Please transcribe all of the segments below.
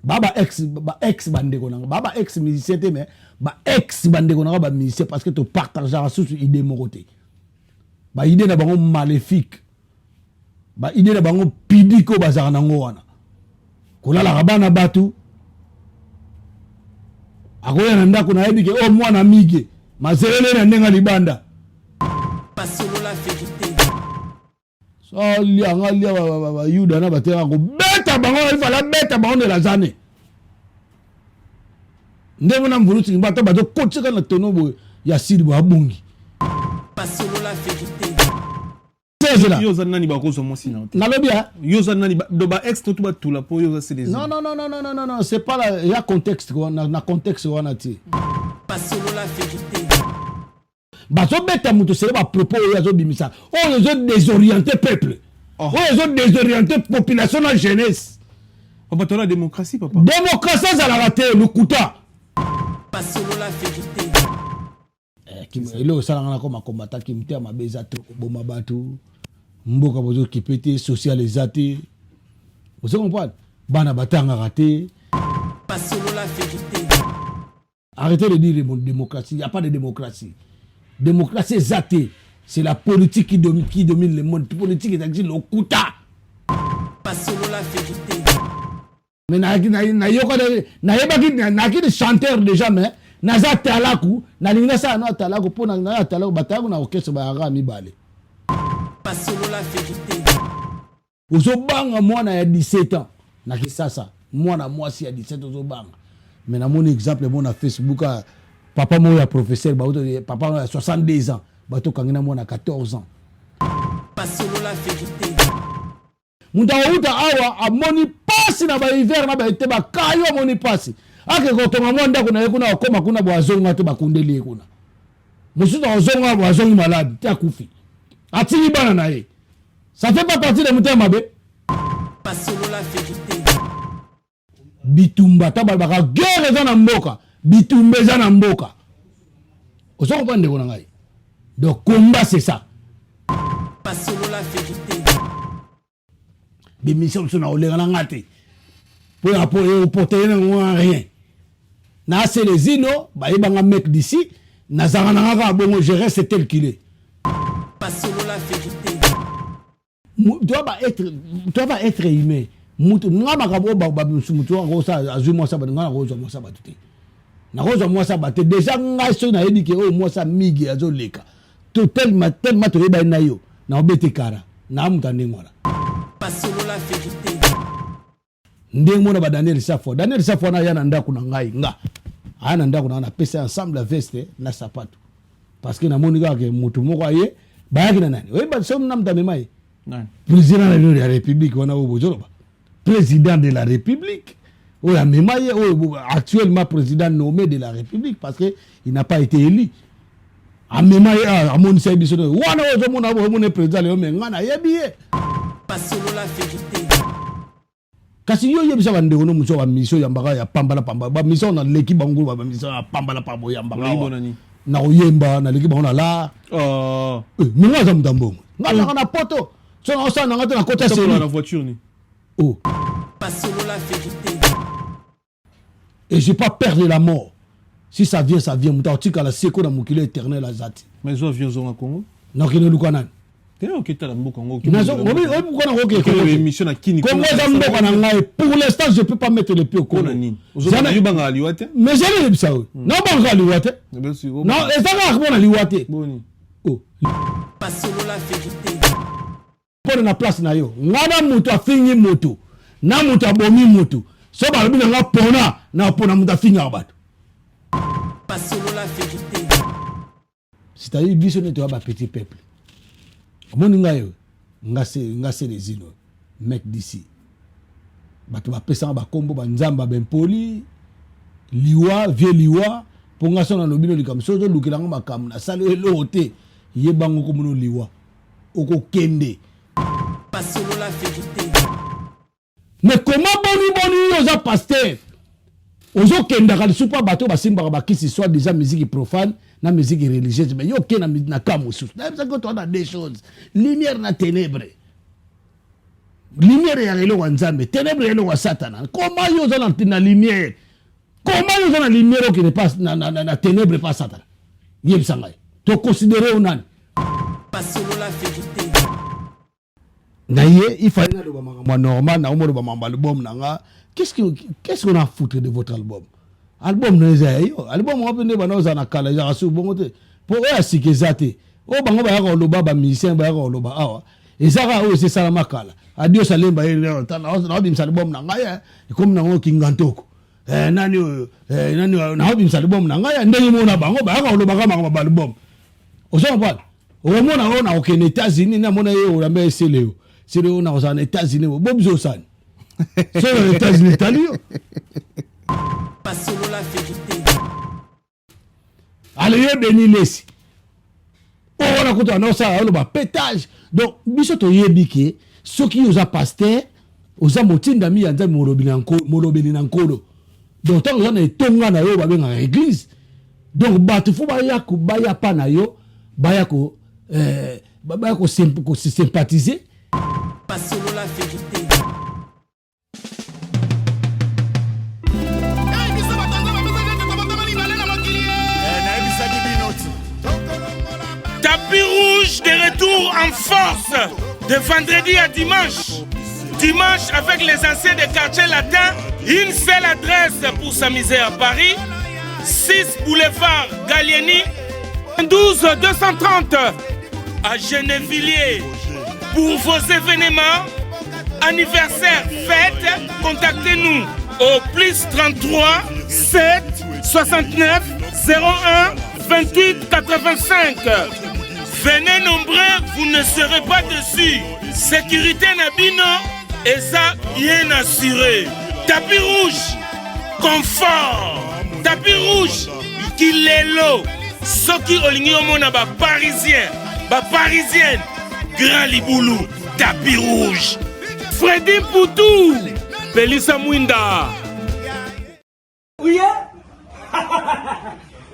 Baba ex bandeko nanga baba ex musicien te mais ba ex bandeko nanga ba musicien parce que tu partages sur idée mon côté ba idée na bango maléfique ba idée na bango pidiko bazaka nango wana kolala kabana batu akoya na ndako na yebi ke o mwana mige mazelele na ndenga libanda pasolola vérité so lianga lia ba yuda na batera ko beta bango il fallait beta bango de la zane ndemo na mbulu tsingi bato bato kotseka na tonobo ya sidi abungi pasolola vérité yoza nani ba kozo mosi na nalobia yoza nani do ba ex to ba tula po yoza c'est des non c'est pas là il y a contexte na contexte wana ti pasolola vérité bato beta muto c'est ba propos yazo bimisa on les désorienter peuple on les désorienter population na jeunesse papa to la démocratie papa démocratie ça la raté le kuta pasolola vérité elo salanga na koma combattant ki mtia mabeza to boma batu mboka bozo kipete socialisate vous comprenez bana batanga raté pasolola vérité arrêtez de dire démocratie il y a pas de démocratie démocratie zate c'est la politique qui domine le monde politique est le kuta pasolola vérité mais na yebaki na ki chanteur déjà mais naza talaku na linga sa na talaku pona na talaku bataku na orchestre ba ara mi balé pasolola vérité uzobanga mwana ya 17 ans na kisasa mwana mwasi ya 17 uzobanga mais na mon exemple mon na Facebook papa mo ya professeur ba papa mo ya 62 ans bato kangina mwana 14 ans pasolola vérité muta uta awa amoni pasi na ba hiver na ba ete ba kayo amoni pasi ake kotonga mwanda kuna yekuna okoma kuna bwazonga te bakundeli kuna musuta ozonga bwazonga malade te akufi atili bana na ye ça fait pas partie de mutema be pasolola vérité bitumba tabal baka guerre za na mboka bitumba za na mboka ozo comprendre ko na ngai donc combat c'est ça pasolola vérité bimission sona olenga na ngate pour apporter au rien na c'est les ino ba yebanga mec d'ici na zangana ngaka bongo je reste tel qu'il est pasolola vérité doit pas être humain mutu ngama ka bo ba mutu ko sa azuma sa ba ngana ko zo mo sa ba tuté na ko zo mo sa ba te déjà ngai so na yedi ke o mo sa migi azo leka tellement to yeba na yo na obete kara na mutande ngora pasolola vérité ndenge mona ba Daniel Safo na yana ndako na ngai nga ana ndako na pesa ensemble veste na sapato parce que na moni ga ke mutu moko aye ba yaki na nani oyeba so na mtame mai président de la république wana obojolo ba président de la république ou la memaye ou actuellement président nommé de la république parce que il n'a pas été élu a memaye a moni sai biso wana ozo mona bo mona président le ngana yebiye pasolola vérité kasi yo yebisa bande ono muso wa mission ya mbaka ya pambala ba mission na leki bangu ba mission ya pambala pabo ya mbaka na oyemba na leki bangu na la minga za mtambo ngala na poto so na osa na ngata na kota c'est la voiture ni pasolola vérité et j'ai pas peur de la mort si ça vient mutaotika la seko na mukile éternel azati mais zo avions au Congo na kino lukana Congo. Émission na kini. Pour l'instant, je ne peux pas mettre les pieds au Congo. Mais j'ai ça. Non, pas liwate. Non, et ça va bon liwate. Oh. Pasolola vérité. Pour na place na yo. Ngana mutu afingi mutu. Na mutu abomi mutu. So ba bi nga pona na pona mutu afingi abatu. Pasolola vérité. C'est-à-dire biso ne ba petit peuple. Moninga yo ngase les îles mec d'ici bato ba pesa ba kombo ba nzamba ben poli liwa vie liwa pour nga sona lobino likamso zo lukilanga makam na sale elote yebango ko muno liwa oko kende pasolola vérité. Mais comment boni oza pasteur ozo kenda ka supa bato basimba ba kisi soit déjà musique profane na musique religieuse mais yo kena na kamusu na ça que tu as des choses lumière na ténèbres lumière ya lelo wa nzambe ténèbre ya lelo wa satana comment yo za na lumière comment yo za na lumière qui ne passe na ténèbre pas satana yebisa ngai to considérer onani pas solo la vérité. Na ye il fallait na loba makambo normal na omo loba makambo album na nga qu'est-ce qu'on a foutre de votre album album na eza yo album wa pende bana oza na kala ya su bongo te po oya sikeza te o bango ba ya loba ba musicien ba ya loba awa ezaka o c'est ça makala adio salemba ile na bimsa album na nga comme na ngo kingantoko nani na bimsa album na nga ndenge mona bango ba ya loba kama ba album ozo pas o mona ona o ken États-Unis na mona yo la mbe seleo seleo na aux États-Unis bobzo san c'est les États-Unis italien Pas solo la vérité. allez yo Denis Lessi on a côté on ça le pétage donc biso to yebike ceux qui nous a pasteur oza motinda mi yanza molobeli na nkolo donc tant on est tonga na yo ba benga église donc batu fo ba ya ko baya pa na yo baya ko sympathiser Pas solo la vérité. Tapis rouge de retour en force de vendredi à dimanche. Dimanche avec les anciens des quartiers latins, une seule adresse pour s'amuser à Paris, 6 boulevard Gallieni, 12 230 à Gennevilliers. Pour vos événements, anniversaires, fêtes, contactez-nous au plus 33 7 69 01 28 85. Venez nombreux, vous ne serez pas déçus. Sécurité Nabino, et ça bien assuré. Tapis rouge, confort. Tapis rouge, Kilelo. Soki Olingi Omona, parisien, parisienne, Grand Liboulou, tapis rouge. Freddy Poutou, Belissa Mwinda. Oui,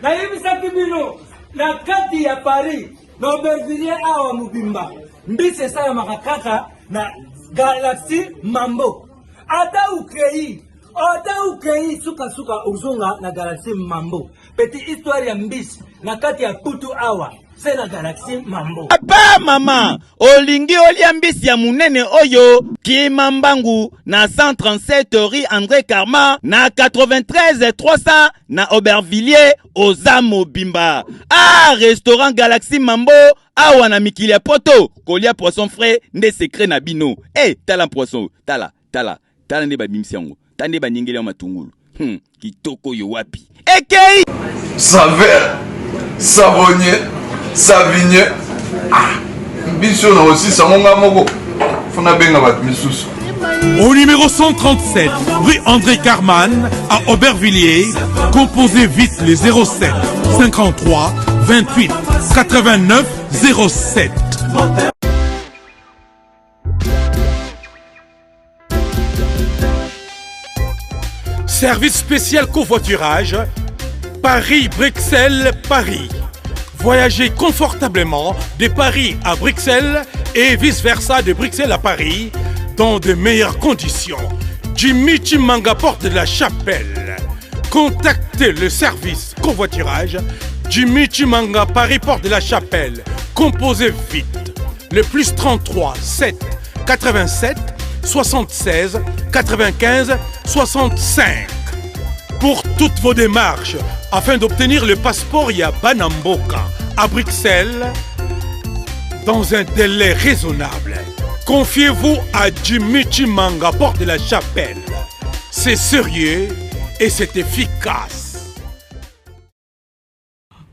nayebisaki bino na kati ya Paris na Aubervilliers awa mobimba mbisi esalamaka kaka na Galaxy Mambo ata ukei suka uzonga na Galaxy Mambo petite histoire ya mbisi na kati ya Putu awa c'est la Galaxy Mambo. Papa mama olingi oliambisi ya munene oyo Kimambangu na 137 rue André Karma na 93 300 na Aubervilliers oza mobimba. Ah, restaurant Galaxy Mambo awa na mikili ya poto kolia poisson frais nde secret na bino. Tala poisson tala nde babimisi yango tande banyengeli ya matungulu kitoko yo wapi ekei Saveur, savonnier, savigné. Biso na aussi samonga moko. Fona benga bat misusu. Au numéro 137, rue André Carman, à Aubervilliers, composez vite les 07 53 28 89 07. Service spécial covoiturage, Paris-Bruxelles, Paris. Voyagez confortablement de Paris à Bruxelles et vice-versa de Bruxelles à Paris dans de meilleures conditions. Jimmy Chimanga, porte de la Chapelle. Contactez le service covoiturage Jimmy Chimanga, Paris, porte de la Chapelle. Composez vite. Le plus 33 7 87 76 95 65. Pour toutes vos démarches, afin d'obtenir le passeport Yabanamboka à Bruxelles, dans un délai raisonnable, confiez-vous à Jimmy Chimanga, porte de la Chapelle. C'est sérieux et c'est efficace.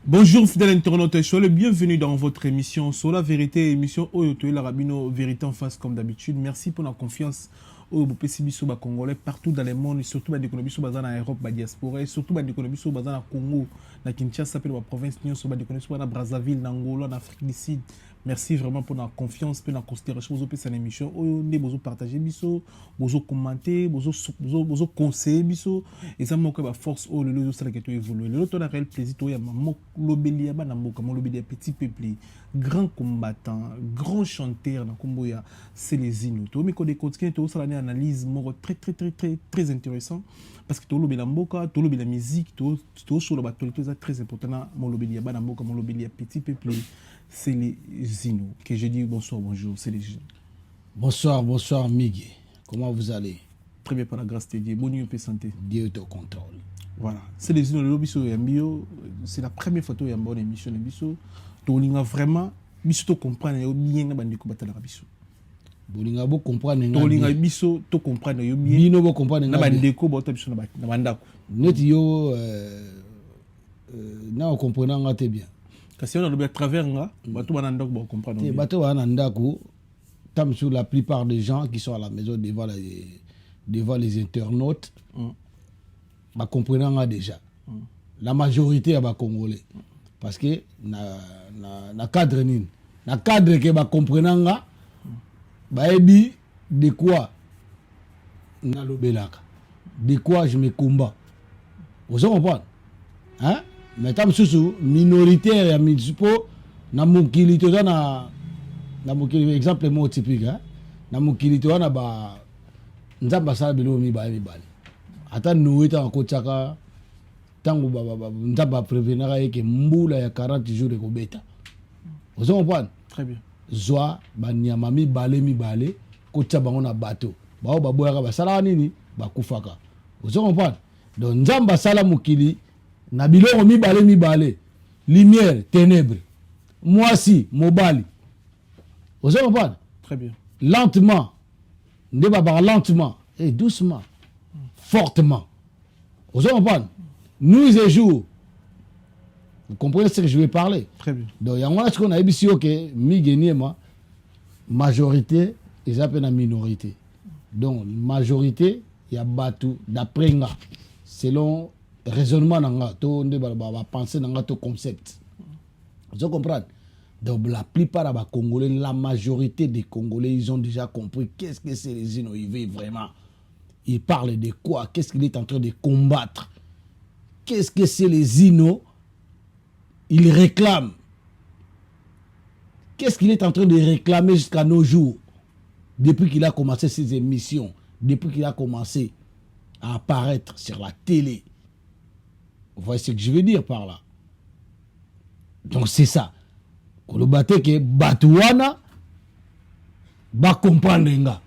Bonjour fidèles internautes, soyez le bienvenu dans votre émission sur la vérité, émission Oyoto et la Rabino, vérité en face comme d'habitude. Merci pour la confiance au Bopesibiso Congolais partout dans le monde, et surtout dans l'économie sur en Europe, la diaspora, et surtout dans l'économie sur en Congo, la Kinshasa, la province, sur l'économie sur Brazzaville, en Angola, en Afrique du Sud, Merci vraiment pour la confiance, pour la considération. Vous avez cette émission. Vous partagez, vous commenter, vous conseiller. Et ça manque de force. Le lieu qui évolue. Le lieu réel plaisir. Il y a l'obélia, l'obélia petit peuple, grand combattant, grand chanteur. C'est les Inuits. Mais quand on continue, on a une analyse très intéressante. Parce que tout le la musique, tout sur la bataille, c'est très important. L'obélia petit peuple. C'est les Inuits. Que je dis bonsoir, bonjour, c'est les Inuits. Bonsoir Miguel. Comment vous allez? Très bien par la grâce de Dieu. Bonne nuit, santé. Dieu te contrôle. Voilà. C'est les Inuits. C'est la première photo de bonne émission. Tu as vraiment, tu comprends bien que tu comprends la biso. Bolinga bo comprendre nga bolinga biso to comprendre yo bien bino bo comprendre nga bandeko bo ta biso na bandako neti yo na comprendre nga te bien kasi on a le travers nga bato bana ndako bo comprendre te bato bana ndako tam sur la plupart des gens qui sont à la maison devant les internautes ba comprendre nga déjà la majorité ba congolais parce que na cadre nini na cadre que ba comprendre nga baebi de quoi nalobelaka de quoi je me combat vous comprenez hein mais tam susu minoritaire ya multipo na mokili toza na mokili exemple mo typique hein na mokili toza na ba nzamba sala bilo mibale ata noeta ko tsaka tango nzamba prévenera yeke mbula ya 40 jours ko beta vous comprenez très bien zwa banyama mibale kotia bango na bateau bao baboyaka basala nini bakufaka vous comprenez donc nzamba sala mokili na biloko mibale lumière ténèbres mwasi mobali vous comprenez très bien lentement nde babaka lentement et doucement fortement vous comprenez nuit et jour. Vous comprenez ce que je vais parler? Très bien. Donc, il y a un qu'on a ici, ok, Miguel, majorité, ils appellent la minorité. Donc, majorité, il y a Batou, d'après nga, selon raisonnement, on va penser dans le concept. Vous comprenez? Donc, la plupart des Congolais, la majorité des Congolais, ils ont déjà compris qu'est-ce que c'est les Inuits vraiment. Ils parlent de quoi? Qu'est-ce qu'il est en train de combattre? Qu'est-ce que c'est les Inuits? Il réclame. Qu'est-ce qu'il est en train de réclamer jusqu'à nos jours? Depuis qu'il a commencé ses émissions, depuis qu'il a commencé à apparaître sur la télé. Vous voyez ce que je veux dire par là? Donc c'est ça. Le bateau que Batouana va comprendre.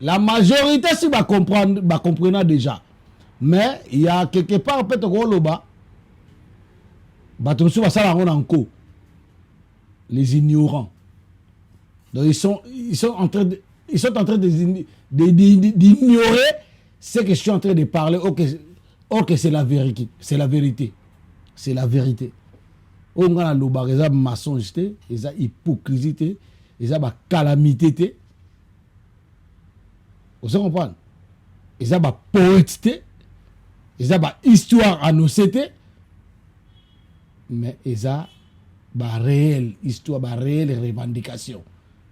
La majorité si va comprendre déjà. Mais il y a quelque part peut-être qu'on le bat. Les ignorants. Donc ils sont en train d'ignorer ce que je suis en train de parler. Or que c'est la vérité. C'est la vérité. C'est la vérité. On a le mensonge, ils ont hypocrisie, ils ont calamité. Vous comprenez? Ils ont poétité, ils ont histoire à nos cités. Mais ils ont une réelle histoire, une réelle revendication.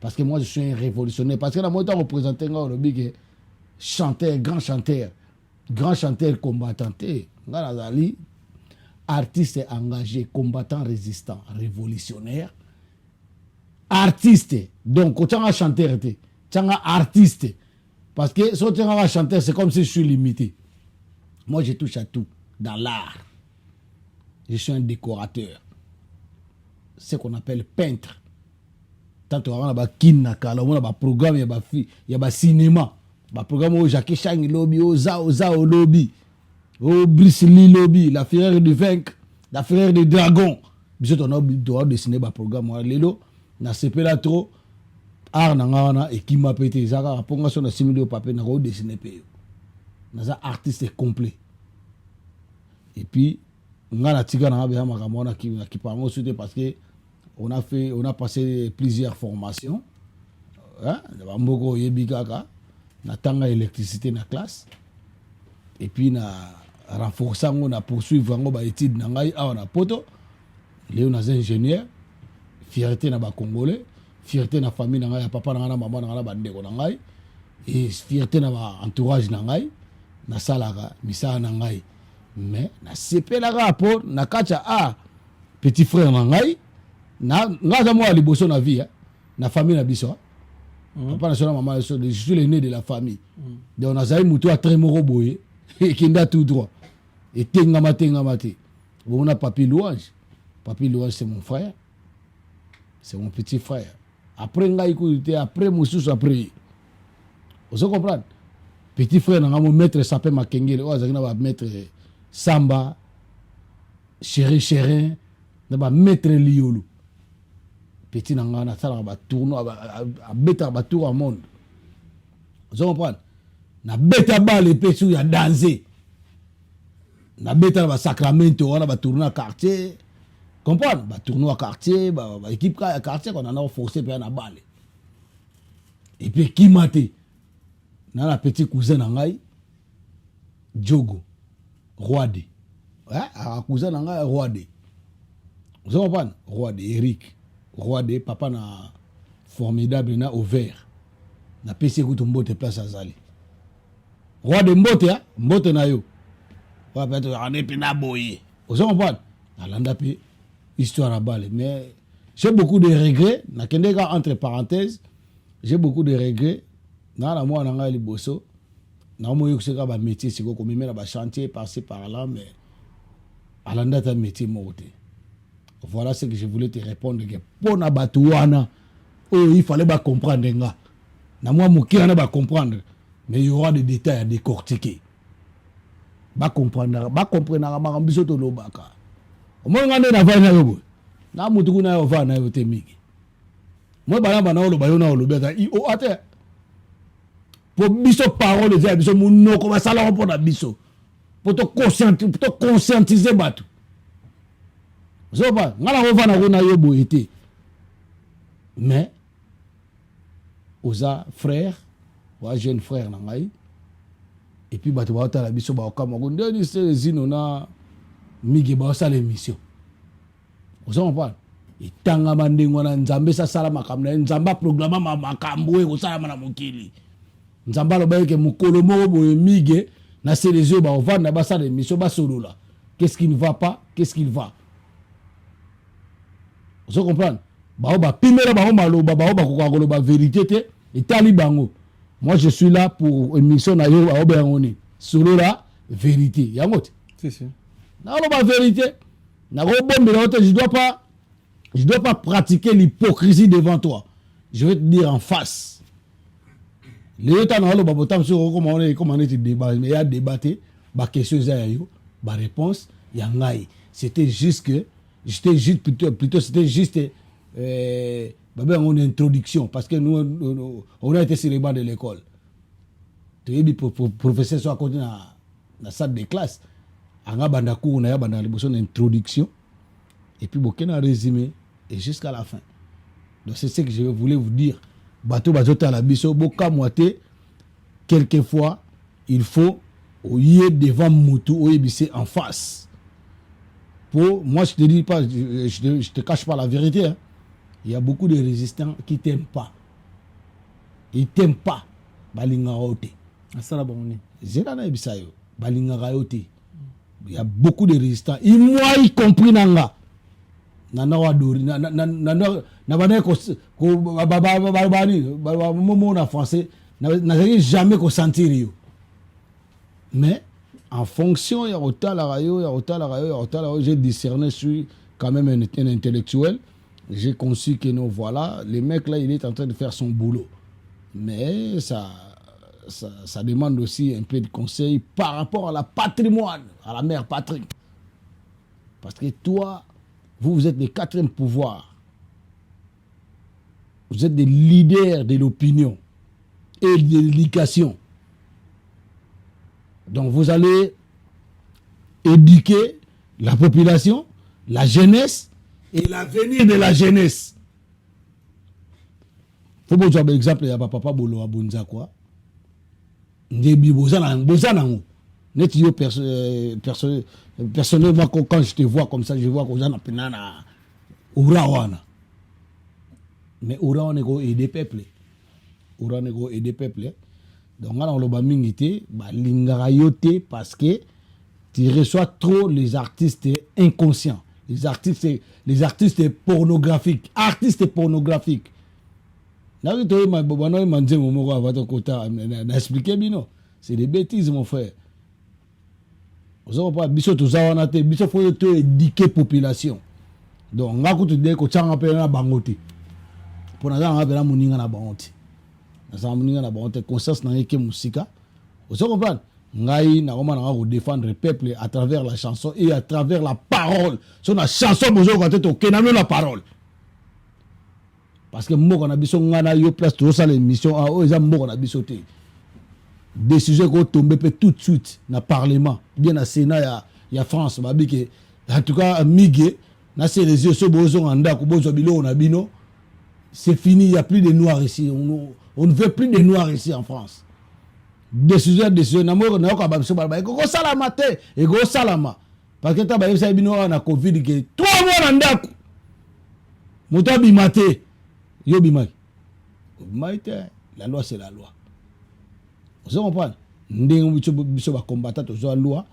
Parce que moi, je suis un révolutionnaire. Parce que la moitié représenté un chanteur, grand chanteur combattant. Artiste engagé, combattant résistant, révolutionnaire. Artiste. Donc, quand tu es un chanteur, tu es un artiste. Parce que si tu es un chanteur, c'est comme si je suis limité. Moi, je touche à tout dans l'art. Je suis un décorateur. Ce qu'on appelle peintre. Tant que tu as un programme, il y a un cinéma. Il y a un programme où Jacques Chang lobby, Zao lobby, Brice Lee lobby, la frère du vaincre, la frère des dragons. Bisous, on a droit de dessiner un programme. Lelo, na CP là trop. Art nangana et qui m'a pété. Zaka, pour sur la simulé au papier, na go dessiner péyo. Naza artiste complet. Et puis, ngana tika na ba makamona qui parle aussi parce que on a passé plusieurs formations. Hein, mboko yebikaka na tanga électricité na classe. Et puis na renforcer on a poursuivre ngo ba étude na ngai a na poto. Léo na ingénieur fierté na ba congolais, fierté na famille na ngai ya papa na ngai na maman na ngai na bandeko na ngai, et fierté na ba entourage na ngai na salaka misala na ngai. Mais na sepelaka po na kacha petit frère na ngai na ngaza moi liboso na vie na famille na biso. Papa na sona maman je suis l'aîné de la famille. Donc on a zaï muto a très moro boye et kinda tout droit. Et tengama te. On a Papi Louange. Papi Louange c'est mon frère. C'est mon petit frère. Après ngai écouté après Moussous après. Vous comprenez? Petit frère na mon maître s'appelle Makengele. Oh ça va maître Samba chéri na ba maître Liolo. Petit nanga na sala ba tourno a beta ba tour au monde. Vous comprenez? Na beta balle pesu ya danser. Na beta ba Sacramento on ba tourner quartier. Comprendre? Ba tourner quartier, ba équipe quartier qu'on a forcé pe na balle. Et puis qui maté? Na la petit cousin na ngai Diogo Roide. Ouais, a cousin na ngai Roide. Vous comprenez? Roide Eric. Roide papa na formidable na au vert. Na PC ko mbote place azali. Roide mbote na yo. Ouais peut-être on est pina boye. Vous comprenez? Alanda pe histoire à balle mais j'ai beaucoup de regrets na kendeka entre parenthèses, j'ai beaucoup de regrets. Na la moi na ngai liboso. Na mo yokuseka ba métier siko ko mimela ba chantier passer par là mais alanda ta métier moté. Voilà ce que je voulais te répondre que pour na batuana il fallait pas comprendre nga. Na moi mokira na ba comprendre mais il y aura des détails à décortiquer. Ba comprendre na makambiso to lobaka. Mo ngane na vana yobo. Na mutu kuna yo vana yo temiki. Mo bana bana lo bayona lo beta I o ate. Pour biso parole de biso munoko ba sala pour na biso. Pour te conscientiser batu. Zoba, ngala hovana kuna yobo été. Mais oza frère, wa jeune frère na ngai. Et puis batu ba la biso ba okama ko ndeni se zino na migi ba sa l'émission. Oza on parle. Itanga mandingo na nzambe sa sala makamna nzamba programme makambo e ko sala na mokili. Nzamba lo ba ke mukolo mo bo mige na se les yeux ba ovana ba sa l'émission ba solo là. Qu'est-ce qui ne va pas? Qu'est-ce qu'il va? Vous comprenez? Baoba pimera baoba loba baoba kokakoloba vérité te etali bango. Moi je suis là pour émission na yo baoba ngoni. Solo la vérité. Yangote. Si. Na loba vérité. Na go bombela te je dois pas pratiquer l'hypocrisie devant toi. Je vais te dire en face. Les temps na loba botam sur comment on est débat mais il y a débatté ba question za yo ba réponse ya ngai. C'était juste plutôt c'était juste une introduction parce que nous on a été sur les bancs de l'école. Tu es professeur soit côté na salle de classe anga banda cours na ya banda liboso na introduction et puis bokena résumé et jusqu'à la fin. Donc c'est ce que je voulais vous dire. Bateau bazota la biso boka moité quelquefois il faut oyer devant mutu oyebise en face. Moi, je te dis pas, je te cache pas la vérité. Hein. Il y a beaucoup de résistants qui t'aiment pas. Ils t'aiment pas. Balinga ote. Ça la bonne. Zéna bisayo. Balinga ote. Il y a beaucoup de résistants. Et moi, y compris nanga. Nana wadori. Na bana ko babani. Momo na français. Na jamais ko sentir yo. Mais en fonction, j'ai discerné, je suis quand même un intellectuel. J'ai conçu que non, voilà, le mec là, il est en train de faire son boulot. Mais ça demande aussi un peu de conseil par rapport à la patrimoine, à la mère patrie. Parce que toi, vous êtes le quatrième pouvoir. Vous êtes des leaders de l'opinion et de l'éducation. Donc vous allez éduquer la population, la jeunesse et l'avenir de la jeunesse. Faut que par exemple, il y a papa Bolo à Bonza quoi. Personnellement, quand je te vois comme ça, je vois que vous en avez Urawana. mais Oran on est aider peuple. Oran on est aider peuple. Donc on a mingi ba lingara yote parce que tu reçois trop les artistes inconscients, les artistes pornographiques, c'est des bêtises mon frère. Vous pas biso tuzawana te biso faut éduquer population. Donc ngaku tu de ko changa pe na bangote. Pour na nga bela muninga na bangote. Na sa muninga na bangote conscience na yeke musika. Vous comprenez? Ngai na koma na défendre le peuple à travers la chanson et à travers la parole. Sur la chanson bozo ka te to kenano la parole. Parce que moko na biso ngana yo place to ça l'émission a o eza moko na biso te. Décision qu'on tombe tout de suite dans le Parlement, bien dans le Sénat, il y a France, en tout cas, Miguel, c'est fini, il n'y a plus de Noirs ici. On ne veut plus de Noirs ici en France. Décision, parce que tu as un Covid qui est 3 mois en Dakou. Mouta bimate, yo bimay. La loi, c'est la loi. Vous comprenez? Nous sommes combattants de la loi.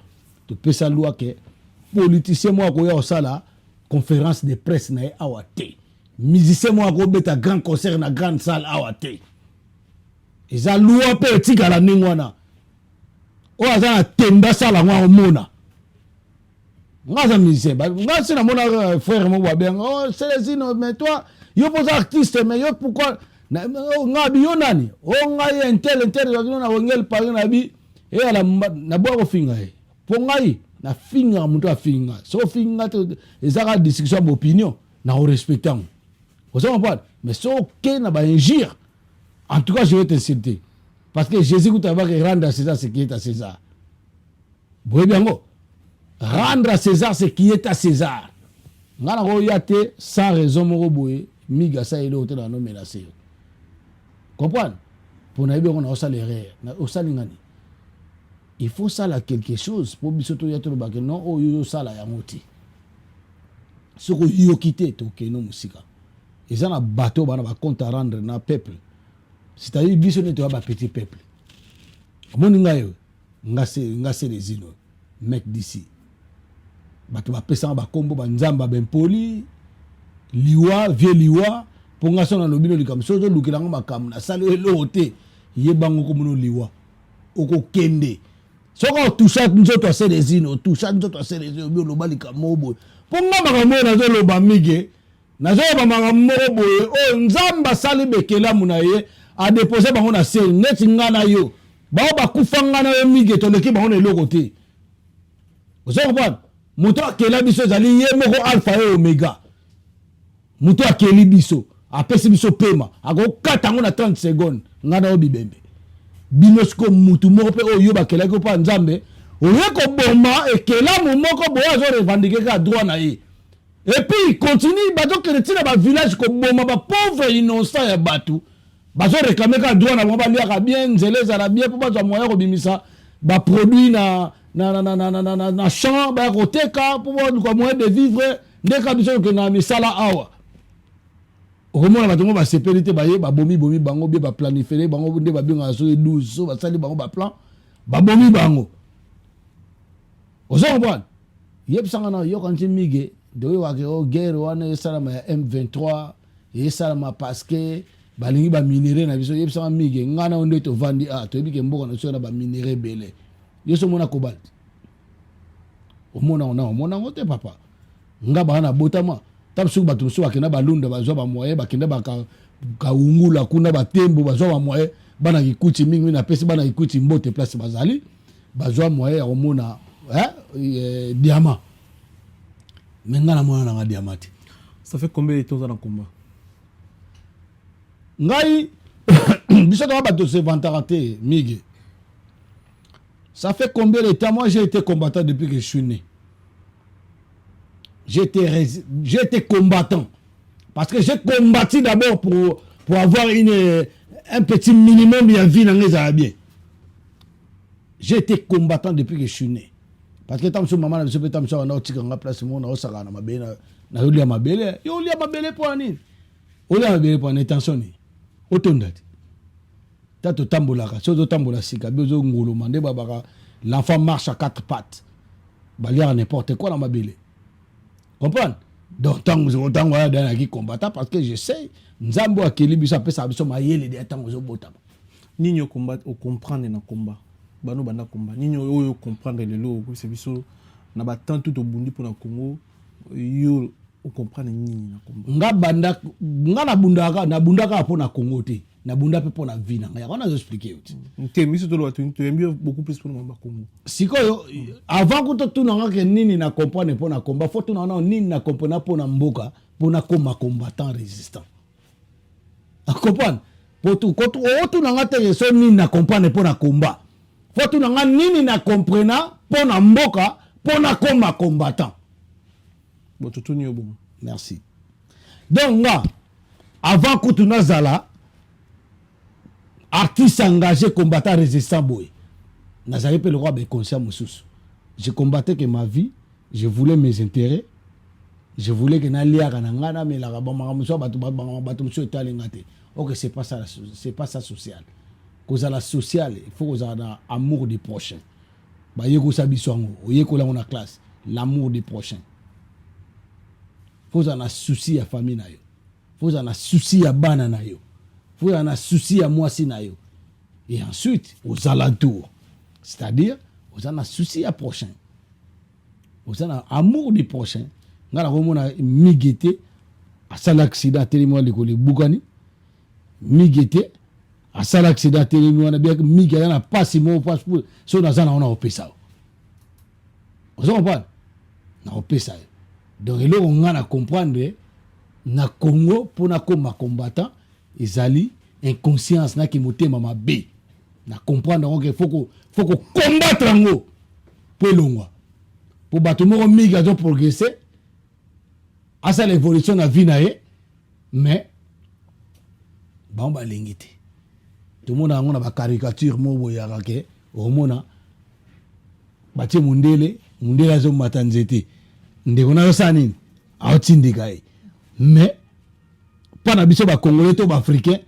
Tu peux sa loi que politicien moi ko ya osala conférence de presse na awate. Musicien moi ko beta grand concert na grande salle awate. Eza loi pe tika la ningwana. O aza tenda sala ngwa omona. Ngaza musicien, ngasi na mona frère mo wa bien. Oh Célestine, mais toi, yo pose artiste mais yo pourquoi ngabi yo nani o ngai intel na wengel pari na bi e ala na bo ko finga e po ngai na finga muto a finga so finga to ezaka discussion d'opinion na o respectant vous savez mais so que na ba injure en tout cas je vais t'insulter parce que Jésus vous t'a que rendre à César ce qui est à César vous voyez bien go rendre à César ce qui est à César ngana ko yate sans raison mo boye miga sa ile hôtel na menacé. Comprendre? Pour n'aller on a au salaire, au salingani. Il faut ça là quelque chose pour bisoto ya to ba non o yo ça là ya moti. Ce que yo quitter to ke no musika. Ils ont un bateau ba na compte à rendre na peuple. C'est-à-dire bisoto to ba petit peuple. Moninga yo ngase les îles mec d'ici. Bato ba pesa ba kombo ba nzamba ben poli liwa vieux liwa pour ngaso na lobino likam sozo lukilango makam na salo elote yebango ko muno liwa oko kende soko toucha nzoto ase les îles toucha nzoto ase les îles bio lobali kamobo pour ngamba kamona zo loba mige na zo ba makambo o nzamba sali bekela munaye a déposer bango na sel net ngana yo ba ba kufanga na yo mige to leki bango na lokote vous comprenez moto akela biso zali ye moko alpha et omega moto akeli biso apesi biso pema ako kata ngo na 30 secondes ngana o bibembe binosko mutu moko pe oyo bakela ko pa nzambe oyo ko bomba ekela moko boya zo revendiquer ka droit na ye et puis continue bato chrétien ba village ko bomba ba pauvre innocent ya batu bazo réclamer ka droit na ba lia ka bien nzeleza la bien po bazo moya ko bimisa ba produit na champ ba koteka po ko moyen de vivre ndeka biso ke na misala awa. Au moins la tombe va sécurité ba bomi bango bien ba planifier bango nde ba binga so 12 so ba sali bango ba plan ba bomi bango ozo comprendre yeb sangana yo quand mige de wa ke o guerre wana salama ya M23 et salama parce que ba lingi ba minerai na biso yeb sangana mige ngana onde to vandi a to bike mboko na so na ba minerai belé yo so mona cobalt o mona ngote papa ngaba na botama tapsu batu so akena balunda bazwa ba moye bakenda baka kaungula kuna batembo bazwa ba moye bana kikuti mingi na pesi bana kikuti mbote place bazali bazwa moye ya omona diamant mengana mona na diamant. Ça fait combien de temps dans le combat? Ngai biso to bato se vantarate mige. Ça fait combien de temps? Moi j'ai été combattant depuis que je suis né. J'étais combattant. Parce que j'ai combattu d'abord pour avoir un petit minimum de vie dans les Arabiens. J'étais combattant depuis que je suis né. Parce que tant que maman a dit que place mon na osala na mabele na ulia mabele yo ulia mabele pour ani olia mabele po na intention ni otonda te ta totambolaka so totambola sika bi ozongoloma nde babaka l'enfant marche à quatre pattes baliaka n'importe quoi na mabele comprendre donc tango ya danaki combattant parce que je sais nzambe akeli biso apesa biso mayele de tango ozobotama nini ocomprendre na combat bano banda combat nini oyo comprendre lelo c'est biso na batant tout obundi pour na Congo yo ocomprendre nini na combat nga na bundaka po na Congo te na bunda pe po na vie na nga on a expliqué te miso to lo tu aimes beaucoup plus pour na Congo sikoyo avant que tout na nga nini na comprendre po na combat faut tout na nini na comprendre po na mboka po na koma combattant résistant a comprendre pour tout na nga te so nini na comprendre po na combat faut tout na nga nini na comprendre po na mboka po na koma combattant bon tout ni bon merci donc nga avant que tout na zala artiste engagé combattant résistant boy nazali pe le roi be conscient mususu je combattais que ma vie je voulais mes intérêts je voulais que na liaka na ngana mais la rabama muso batu muso etalinga te OK c'est pas ça social cause la sociale il faut qu'on a amour du prochain ba yeko sabiswango oyeko la on a classe l'amour du prochain faut qu'on a souci à famille na yo faut qu'on a souci à bana na yo faut qu'on a souci à moi si na yo et ensuite aux alentours c'est-à-dire aux en a souci à prochain aux en a amour du prochain ngala komona migete à ça l'accident tellement les bukani migete à ça l'accident tellement na bien migete na passe mon passeport so na ça on a opesa vous comprenez na opesa donc là on a comprendre na Congo pour na koma combattant ezali inconscience na ki motema mabe na comprendre donc il faut que combattre ngo pour longwa pour bato moko mingi azo progresser à ça l'évolution na vie na ye mais ba on ba lengite tout le monde a ngona ba caricature mo boyaka ke o mona batie mundele azo matanzete ndeko na yosa nini aotindika ye mais pas na biso ba congolais to ba africain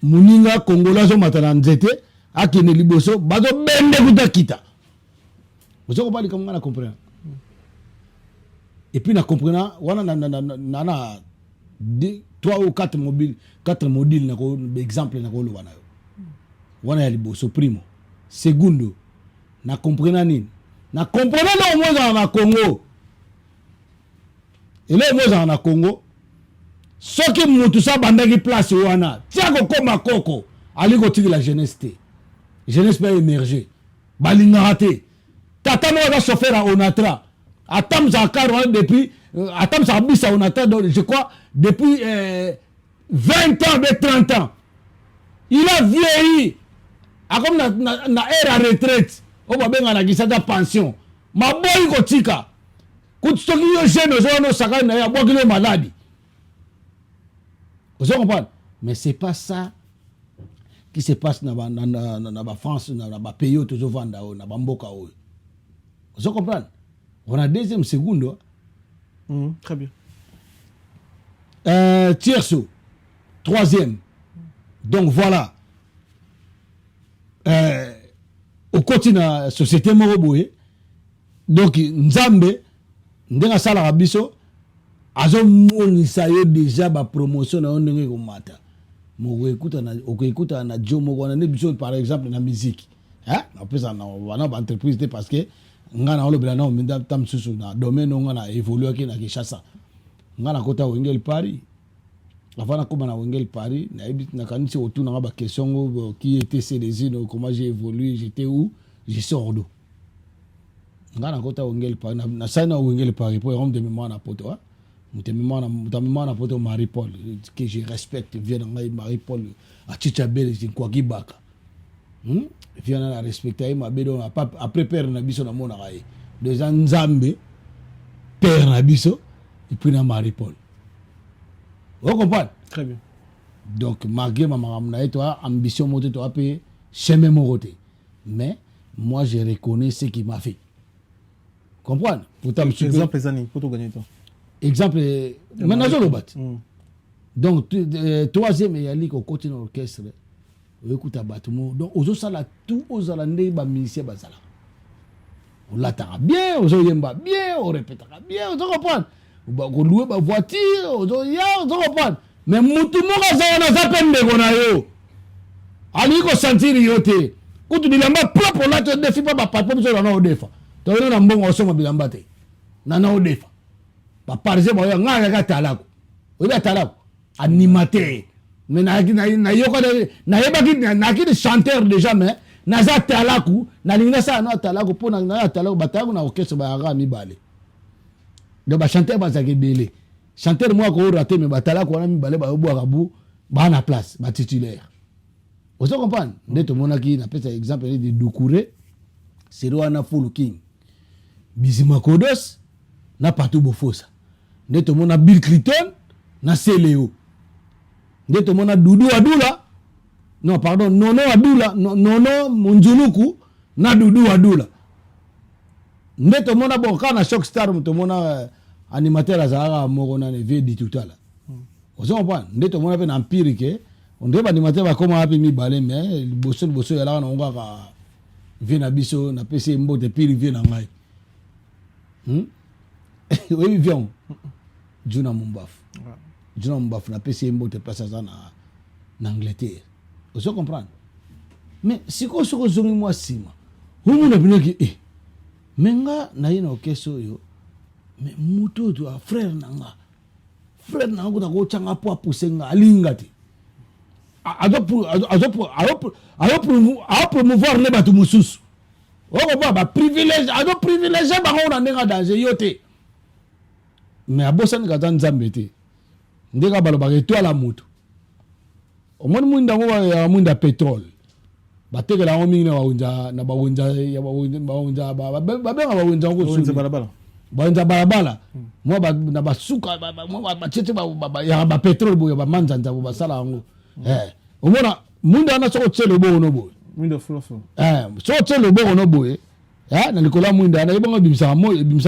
muninga congolais azo matana nzete akene liboso bazo bende kuta kita vous comprenez comment on a compris et puis na comprendre wana na 3 ou 4 modules na ko exemple na ko lo wana wana ya liboso primo segundo na comprendre nini na comprendre no moza na Congo et là moza na Congo soki mutu sa bandaki place wana tiako koma koko aliko tiki la jeunesse te jeunesse peut émerger balinga te tata mo va chauffeur à Onatra atam za karo depuis atam za bisa Onatra je crois depuis 20 ans de 30 ans il a vieilli a comme na ère à retraite o ba benga na kisata pension maboyi ko tika kutoki yo jeune zo no saka na ya bokile maladi vous comprenez mais c'est pas ça qui se passe na France na ba pays toujours vanda na bamboka o vous comprenez on a deuxième seconde très bien tierce troisième donc voilà au continent la société moroboye donc nzambe ndenga sala biso azo monisa yo déjà ba promotion na ndenge ko mata mo écouter na jomo ko na biso par exemple na musique hein on peut ça na ba entreprise parce que ngana olo bela na minda tam susu na domaine ngana évoluer ki na Kinshasa ngana kota Wengel Paris avant comme na Wengel Paris na kanisi autour na ba question qui était Célésine comment j'ai évolué j'étais où je sors d'où ngana kota Wengel Paris na sana Wengel Paris pour rendre de mémoire na poto hein mutamema na poto Marie-Paul que je respecte vient na Marie-Paul a Chicha-Bel kwa kibaka vient na respecter ma bedo après père na biso na mona kai deux ans nzambe père na biso et puis na Marie-Paul vous comprenez très bien donc malgré ma maman na toi ambition monter toi pe chemin moroté mais moi je reconnais ce qui m'a fait comprendre exemple les années pour tout gagner toi exemple maintenant je le bat Donc troisième eyali kokoti na orchestre oyokuta bato mo donc ozosala tout ozala nde bamusicien bazala olataka bien ozoyemba bien orépétaka bien ozo comprendre okoluwe bavoiture ozoya ozo comprendre mais mutu moko azala naza mpe ndeko na yo alingi kosantiri yo te kutu bilamba propre olati odefi mpo bapatpo biso nana odefa toyino na mbongo osoma bilamba te nana odefa baparisien baoya ngai kaka talako oyebi atalako animateur mais nayebaki de chanteur déjà mais naza talaku nalingi nasala na talaku mpo na talaku batalaku na orchestre bayaka mibale donc bachanteur bazalaki ebele chanteur moko akorate mais batalaku wana mibale bayobwaka bu baa na place batitulaire ozo comprendre nde tomonaki napesa exemple de Doucouré seri wana Fulu King Bizima Kodos na Patou Bofosa nde tomona Bill Clinton na Seleo nde tomona Doudou Adula non pardon Nono Adula Nono Munzuluku na Doudou Adula nde tomona bon kana Shock Star tomona animateur azalaka moko na vie di tutala ozo comprendre nde tomona pe na Empire ke on dirait animateur bakoma api mibale mais boso yala na ngaka vie na biso na PC mbote pire vie na ngai oui viens Juna Mumbafu Juna Mumbafu na PC mbote place ça na Angleterre vous comprendre mais siko soko zongi moi sima humu na binoki menga na ina okeso yo mais muto to frère nanga ko ko changa po apusenga alingati azo promouvoir ne batu mususu oko ba privilège azo privilégier ba on ndeka danger yote mais abosani ka nzambe te ndeka baloba étoile moto omoni mwinda ngo ya mwinda pétrole batekela ngo mingi na bawunja ya bawunja babenga bawunja ngo Bawunja balabala bawunja balabala mo na basuka mo bachete ya ba pétrole boya ba manzanja bo basala ngo omona mwinda na soko tselo bo no bo mwinda fulafulu so tselo bo no bo na likola mwinda na yebanga bimsa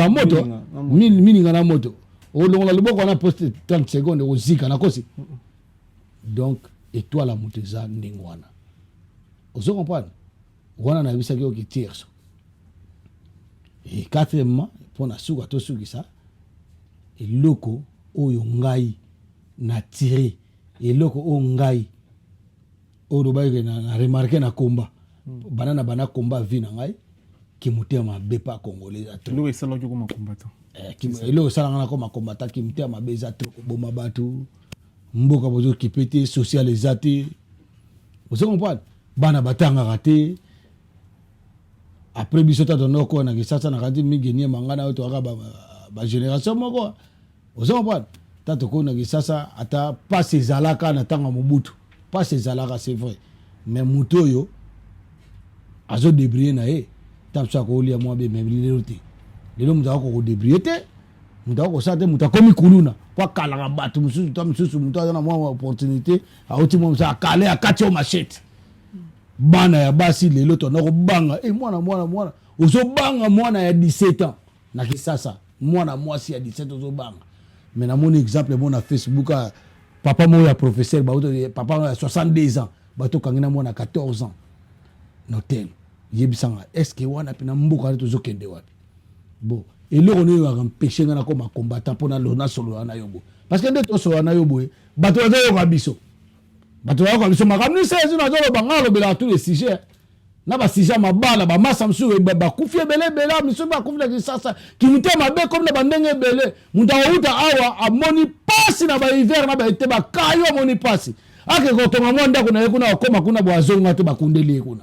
moto mini ngana moto olongola liboko na poste 30 secondes ozika na kosi donc étoile la muteza ndingwana ozo comprendre wana na bisa ki tierso et quatrièmement pour na suka to suki ça et loko oyo ngai na tiré et loko o ngai o do baye na remarquer na combat bana combat vi na ngai ki mutema bepa congolais a lo esala ko ma combattant lo sala ngana ko ma combattant ki mutema beza trop boma batu mboka bozo kipete socialisate vous comprenez bana batanga raté après bisota donoko na kisasa na kadi migenie mangana to aka ba génération moko vous comprenez tato ko na kisasa ata pas ces alaka na tanga mobutu pas ces alaka c'est vrai mais mutoyo azo débrier na tapsa ko lia mo be membrilo te lelo mutaka ko débrier te mutaka ko sa te mutakomi kuluna kwa kala batu mususu to mususu mutaka na mo opportunité a oti mo sa kale akati o machete bana ya basi lelo to na ko banga mwana ozo banga mwana ya 17 ans na kisasa mwana mwasi ya 17 ozo banga mais na mon exemple mon na Facebook papa mo ya professeur papa mo ya 62 ans bato kangina mwana 14 ans notel yebisanga est-ce que wana pina mbuka to zokende wapi bon et le on est empêché ngana ko ma combattant pona lona solo na yobo parce que ndeto solo na yobo bato bazo yo biso bato ya ko biso makamni sezi na zolo bangalo bela tous les sujets na ba sujet mabala ba masa msu ba kufie bele bela miso ba kufia kisasa kimutema be comme na bandenge bele mutawuta awa amoni pasi na ba hiver na ba ite ba kayo amoni pasi ake ko to mamonda kuna yekuna okoma kuna bwazonga to bakundeli kuna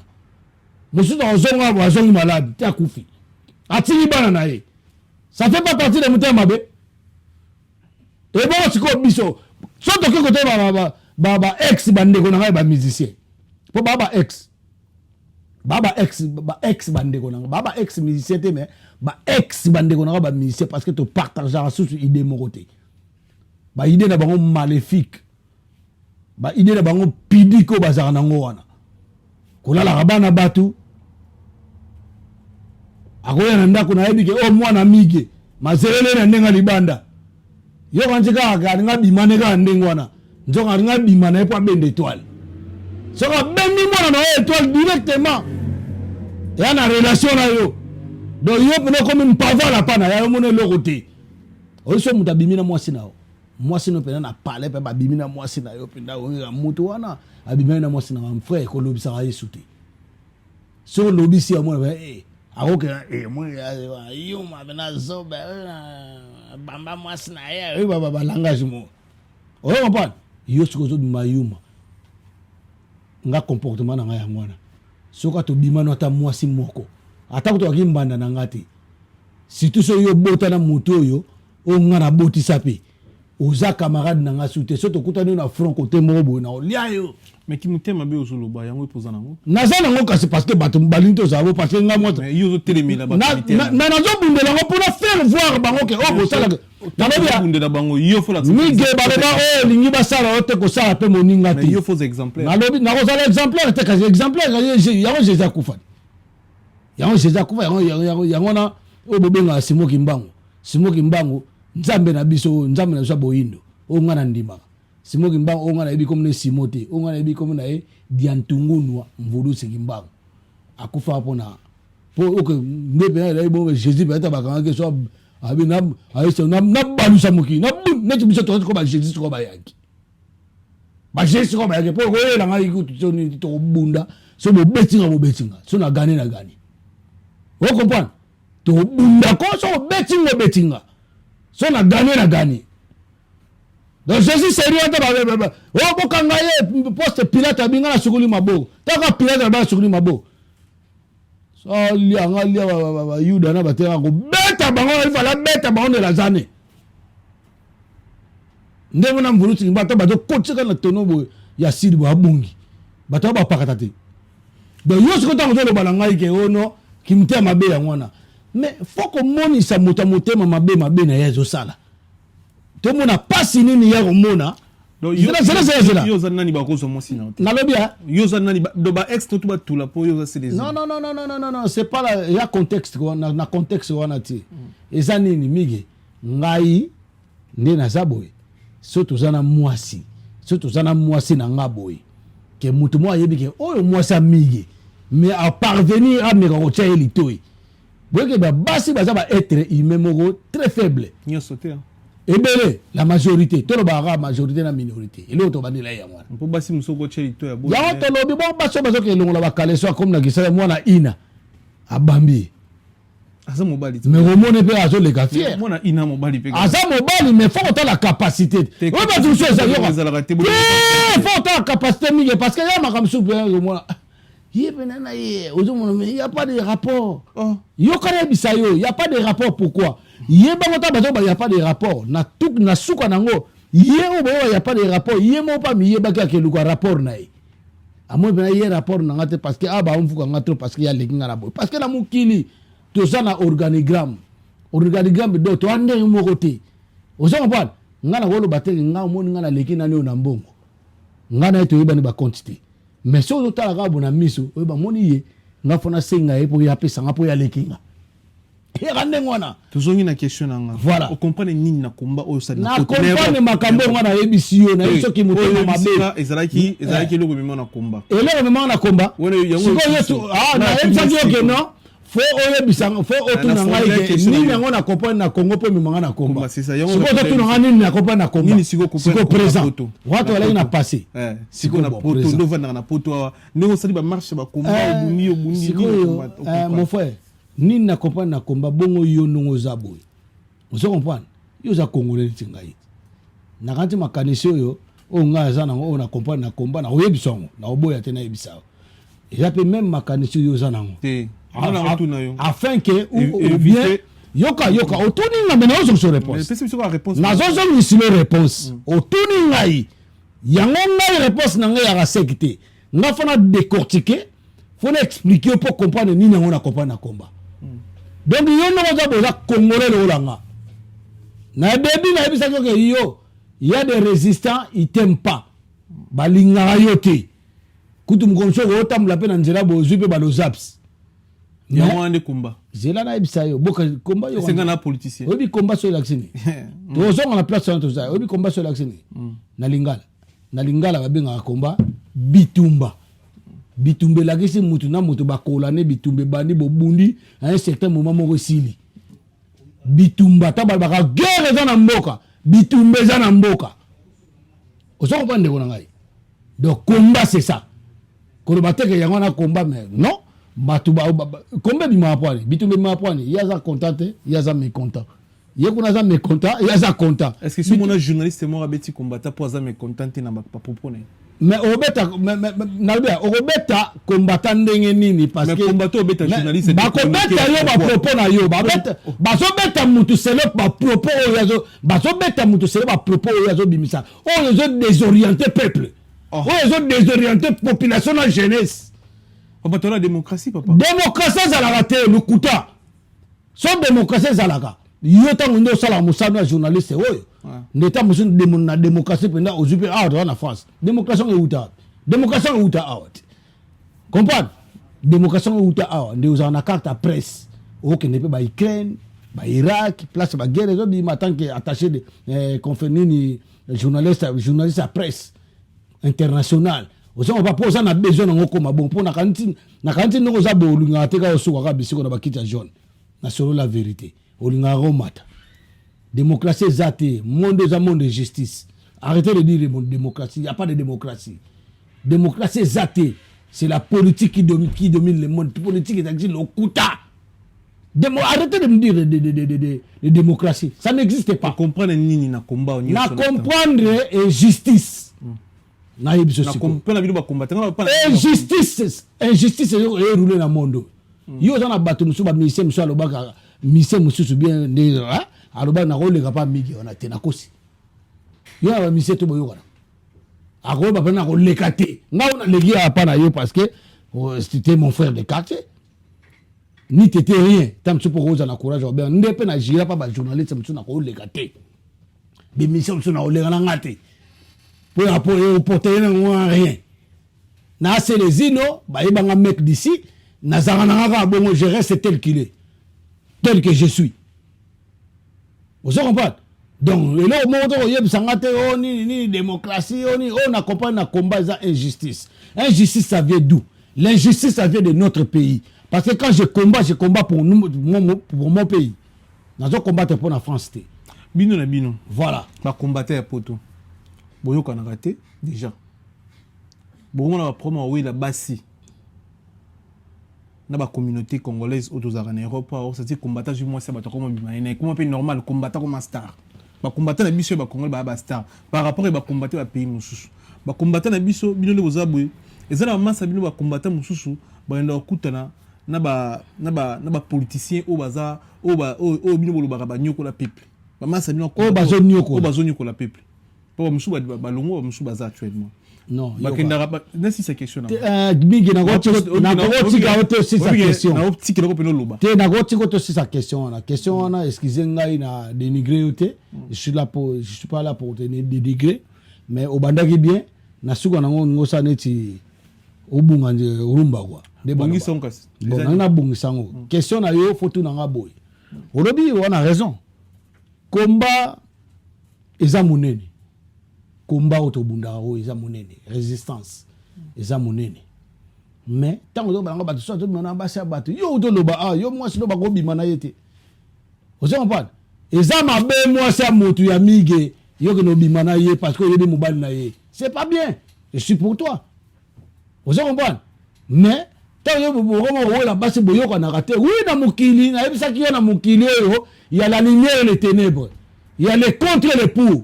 musuta ozonga bwazongi malade ta kufi atini bana na ye ça fait pas partie de mutema be et bon siko biso soto ke côté ba ex bandeko na ba musicien po baba ex bandeko na baba ex musicien te mais ba ex bandeko na ba musicien parce que to partager sur idée mo côté ba idée na bango maléfique ba idée na bango pidiko bazara nango wana kolala rabana batu akoya na ndako na yebike o mwana mige mazele na ndenga libanda yo kanjika ka nga bimane ka ndengo wana nzongo alinga bima na ye po abenda étoile soki abendi mwana na yo étoile directement eya na relation na yo donc yo mpena okomi mpavala mpa na ya yo mona eloko te oyo so moto abimi na mwasi na yo mwasi no mpena na pale mpe babimi na mwasi na yo mpena oyeka moto wana abimaki na mwasi na nga frère kolobisaka yesu te so olobisi ya mwana akokela yuma mpena zobe bamba mwasi na ye oyo balangage mo oyo kompane yo soki ozobima yuma nga comportement na nga yango wana soki atobima no ata mwasi moko ata kotokaki mbanda na nga te surtout so yo botana moto oyo nga na botisa mpe oza camarade na nga su te so tokutani na front kote moko boye na olia yo mais ki motema be ozoloba yango epoza nango naza nango kasi parce que bato balingi tozala bo parce que nga moto yo ozotelemela bato na nazobundela yango mpona faire voir bango ke oyo bosalaka nalobibundela bango yo fola mige baloba oyo olingi basala yo te kosala mpe moninga te yo faux exemplaire nalobi nakozala exemplaire te kasi exemplaire yango jésus akufa yango jésus akufa yango na oyo bobengaka simoki mbangu nzambe na biso boyindo oyo nga na ndimaka simoki mbangu oyo nga na yebi komi na simo te oyo nga na yebi komi na ye diantungunwa mvulu seki mbangu akufa mpona po oke nde mpena elayi bongo jésus mpe ata bakangaki so abi nabalusa mokili neti biso tokati ko bajésus siko bayaki bajésus siko bayaki po koyela ngai kutu so nini tokobunda so bobetinga so na gani o comprendre tokobunda ko so bobetinga so na gani donc jésus sérieux ata bokanga ye poste pilate abinga na sukuli maboko taka pilate abinga na sukuli maboko so lianga lia bayuda na bateka kobeta bango ifala beta bango ndela zane ndenge na mvuluti bato bazokotika na tono boye ya sidi bo abungi bato bapakata te donc yo siko ntango ozoloba na ngai ke ono kimtea mabe yango wana mais faut komonisa moto motema mabe na ye ezosala tomona pasi nini ya komona yo za nani bakozwa mwasi na te nalobi yo za nani do ba ex to ba tula po yo za c'est des non c'est pas là ya contexte na contexte wana ti eza nini mige ngai nde naza boye so toza na mwasi na nga boye ke mutu mo ayebi ke oyo mwasi amige mais à parvenir à meka kotia ye litoi boyeke basi baza baêtre humain moko très faible nyonso te ebele la majorité tolobaka majorité na minorité eloko tobandela ye yango wana mpo basi mosoko otia litoi ya yango tolobi bo basi oyo bazoka elongola bakale so akomi na kisala mwana ina abambi aza mobali te mais omone mpe azoleka fier mwana ina mobali mpe aza mobali mais fo kotala capacité oyo bato mosusu ezalioka fo kotala capacité mingi parce que ya makambo mosusu mpe omona ye pena na ye ozomona mais il y a pas de rapport yokana yebisa yo il y a pas de rapport pourquoi ye bango ta bato il y a pas de rapport na suka nango ye oyo il y a pas de rapport ye mo pa mi ye baki akeluka rapport na ye amo pena ye rapport na nga te parce que aba omfuka nga trop parce que ya leki nga na boy parce que na mokili toza na organigramme do to ande moko te ozo comprendre nga na koloba te nga omoni nga na leki nani oyo na mbongo nga na ye toyebani baquantité mais so ozotalaka bona miso oyo bamoni ye nga fona senga ye mpo ye apesanga mpo ye alekinga yeka ndenge wana tozongi na question na nga voilà okomprane nini na komba oyo osali na comprendre makambo ngo na yebisi yo na soki motema mabe ezalaki eloko mema na komba eloko mema na komba sikoyo na yebisaki yo ke non fo oyebisanga fo otuna ngai ke nini yango na comprendre na Congo mpo mimanga na komba sikoyo totuna ngai nini na comprendre na komba siko présent watu walaki na passé siko na poto ndo vandaka na poto awa ndenge osali bamarche bakomba obundi sikoyo mon frère nini na comprendre na komba bongo yo ndongo oza boye ozo comprendre yo oza congolais neti ngai nakanti makanisi oyo ngai aza nango oyo na comprendre na komba na oyebisa yango na oboya te nayebisa yo eza mpe même makanisi oyo oza nango afin que ou bien yoka otuni nga mena ozongisa réponse nazozongisi lo réponse otuni ngai yango ngai réponse na ngai yaka seki te nga fona décortiquer fona expliquer pour comprendre nini yango na comprendre na komba donc yo ndongo oza boza congolais loolanga na bebi nayebisaki oke yo ya des résistants ils t'aiment pas balingaka yo te kutu mokonzi oko otambola mpe na nzela bozwi mpe balozaps yango ande komba zela nayebisa yo boka komba yo esenga na politicien oyebi komba so elakisi nini tozonga na place wana toza oyebi komba so elakisi nini na lingala na lingala babengaka komba bitumba. Bitumba elakisi mutu na mutu bakolane bitumba bandi bobundi à un certain moment moko esili. Bitumba tabalaka guerre eza na mboka, bitumba eza na mboka. Ozo comprendre ndeko na ngai. Donc combat c'est ça. Koloba te ke yango na combat mais non, batu ba combat bima poani, bitumba bima poani, yaza content, yaza mécontent. Yekuna za mécontent, yaza content. Est-ce que si mon journaliste mort abeti combattant pour za mécontent na ba propone? Mais obeta nalbea obeta combattant ndenge nini parce que combattant obeta journaliste ba combattant yo ba propos na yo ba beta ba so beta mutu selo ba propos yazo ba so beta mutu selo ba propos yazo bimisa o yazo désorienter peuple o yazo désorienter population na jeunesse. Papa toi la démocratie papa démocratie za la raté le kuta so démocratie za la ka yo tango ndo sala musano journaliste oyo n'état musu na démocratie penda ozupe out na France démocratie est uta démocratie est uta out comprendre démocratie est uta out ndio za na carte à presse OK ne peut ba Ukraine ba Irak place ba guerre zo bi tant que attaché de conférence journaliste à presse international ozo on va poser na besoin na ngoko mabon pour na kanti no za bo lunga te ka osuka ka bisiko na bakita jaune na solo la vérité olinga romata. Démocratie zate, monde de justice. Arrêtez de dire le mot démocratie, il n'y a pas de démocratie. Démocratie zate, c'est la politique qui domine le monde. La politique est le kuta. Arrêtez de me dire de démocratie, ça n'existe pas. Comprendre nini na combat na comprendre justice. Na comprendre la combattant. Injustice est roulé dans le monde. Yo za na bato musu ba ministère musu alobaka ministère musu bien ndé aloba na role kapa migi on a tena kosi yo ba ministère to boyo kana akoba pa na ko lekate nga on a legi apa na yo parce que c'était mon frère de quartier ni t'étais rien tam tu pour oza na courage bien ndé na jira pa ba journaliste musu na ko lekate bi ministère musu na ko lekana ngate pour appuyer au porter na rien na c'est les ino ba yebanga mec d'ici nazarana bon je reste tel qu'il est tel que je suis. Vous comprenez? Donc là au moment où yeb sangate oh ni démocratie on accompagne na combat za injustice. Injustice ça vient d'où? L'injustice ça vient de notre pays parce que quand je combat pour mon pays. Nazo combattre pour la France té. Bino na bino. Voilà. Ba combattre ya poto. Boyo kana raté déjà. Boyo na ba promo oui la basi. Na ba communauté congolaise autour en Europe au c'est combattant du moins ça bato comme bimaine comment peut normal combattant comme star ba combattant na biso ba congolais ba star par rapport ba combattant ba pays mususu ba combattant na biso bino le bozabwe ezala massa bino ba combattant mususu ba enda okutana na ba politicien o baza o bino bolobaka ba nyoko la peuple ba massa bino o bazo nyoko la peuple po mususu ba longo mususu baza actuellement. Non, c'est sa question. La question, excusez-moi, na dénigré. Je suis pas là pour te dénigrer, mais au bandaki bien, na suka na ngosa neti obunganje urumba kwa. Bongi sonkas. Bon, na bongi sango. Question na yo faut tout na boy. Olobi on a raison. Combat eza munene. Combat autobunda o eza monene résistance eza monene mais tant que ba ngaba so to na ba sa bato yo to loba yo moi sino ba go bima na yete ozo comprendre eza mabe moi sa motu ya mige yo que no bima na ye parce que yo de mobile na ye c'est pas bien je suis pour toi ozo comprendre mais tant yo bo ko la base boyo ko na raté oui na mukili na yebisa ki na mukili yo il y a la lumière et les ténèbres il y a les contre et les pour.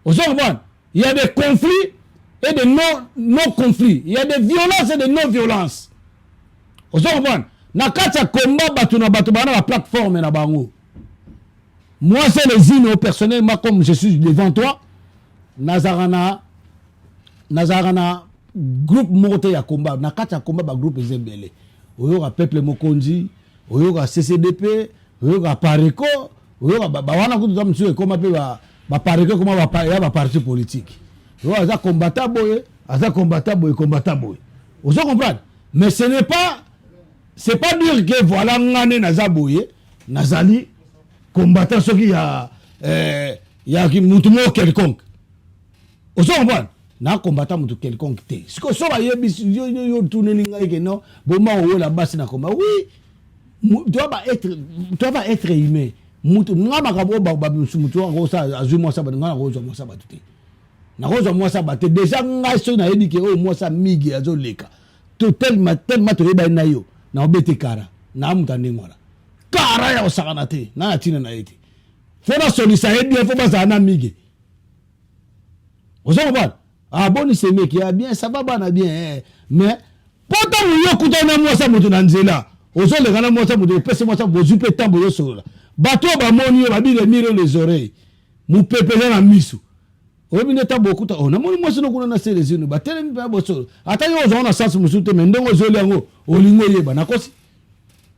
Il y a des conflits et des non-conflits. Il y a des violences et des non-violences. Vous comprenez? Na kata combat batu na la plateforme na bango. Moi c'est les îles personnellement comme je suis devant toi. Nazarana groupe monté ya combat. Na kata combat ba groupe Zembele. Oyo peuple Mokonzi, oyo CCDP, oyo Pareko, oyo ba wana kutu za msu koma pe ba pareke comment va parti politique. Yo aza combattant boye. Vous comprenez? Mais ce n'est pas dire que voilà ngane naza boye, nazali combattant ce qui y a qui mutumo quelconque. Vous comprenez? na combattant moto quelconque te siko so ba yebi yo tourner ngai que non boma o la base na combat oui tu vas être humain moto nga makabo ba mutu ngo sa azu mo sa ba nga ngo zo mo sa ba te na ngo zo mo sa ba te déjà ngai so na yebi que o mo sa migi azo leka tellement to yeba na yo na obete kara na mutande ngora kara ya osakana te na tina na ete fona solisa yebi fo ba za na migi ozo ba ah bon c'est mec qui a bien ça va bana bien mais pourtant yo kutana mo sa moto na nzela ozo le kana mo sa moto pese mo sa bozu pe tambo yo sola bato ba moni yo ba bi le mire les oreilles mu pepele na misu obi neta beaucoup ta ona moni mo so kuna na selezino ba tele mi ba boso ata yo zo na sens musu te mendongo zo le ngo olingo yeba na kosi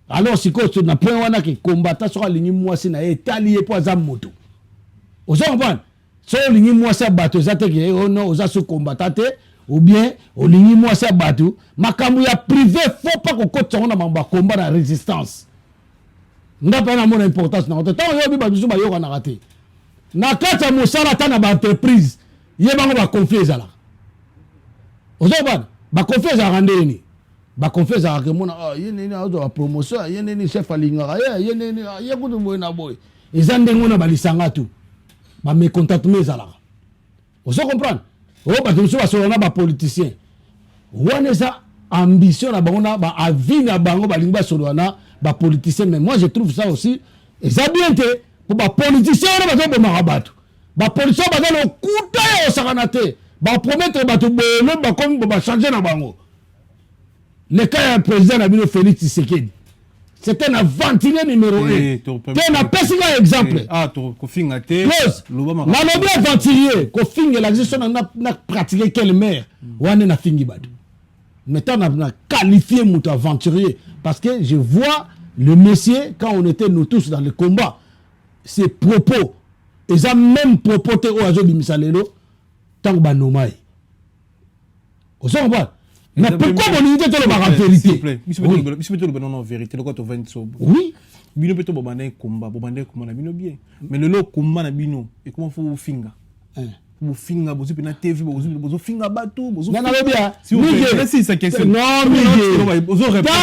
alors siko so na point wana ki combattant so alingi mwasi na etali po za moto ozo ba so olingi mwasi bato zate ke ono oza so combattant ou bien olingi mwasi bato makambu ya privé faut pas ko kotsa na mamba combat na résistance ndapa na mona importance na tant yo bi ba biso ba yo kana raté na kata mosala ta na ba entreprise ye bango ba confiance ala ozo ba confiance a randeni ba confiance a ke mona ye nini azo ba promotion ye nini chef alinga ye nini ye kutu boy na boy ezande ngona ba lisanga tu ba me contact mes ala ozo comprendre o ba biso ba solo na ba politicien wana za ambition na bango na ba avis na bango ba lingba solo na ba politicien mais moi je trouve ça aussi et ça bien te pour ba politicien na ba zo ba bato ba politicien ba zo kuta yo sakana te ba promettre bato bolo ba comme ba changer na bango le cas président na bino Félix Tshisekedi c'était un aventurier numéro 1 te na pesinga exemple ko finga te na lobi aventurier ko finga la gestion na pratiquer quelle mère wane na fingi bato maintenant on a qualifié mon aventurier parce que je vois le monsieur quand on était nous tous dans le combat ses propos et ça même propos te o azo bimisalelo tant ba nomai o so ba mais pourquoi on dit tout la vérité s'il vous plaît monsieur peut non vérité le quoi to 20 so oui bino peut to bobanda combat na bino bien mais le combat na bino et comment faut finga finga bozu pena TV bozu finga bato bozu na lobia si sa question non mais bozu répondre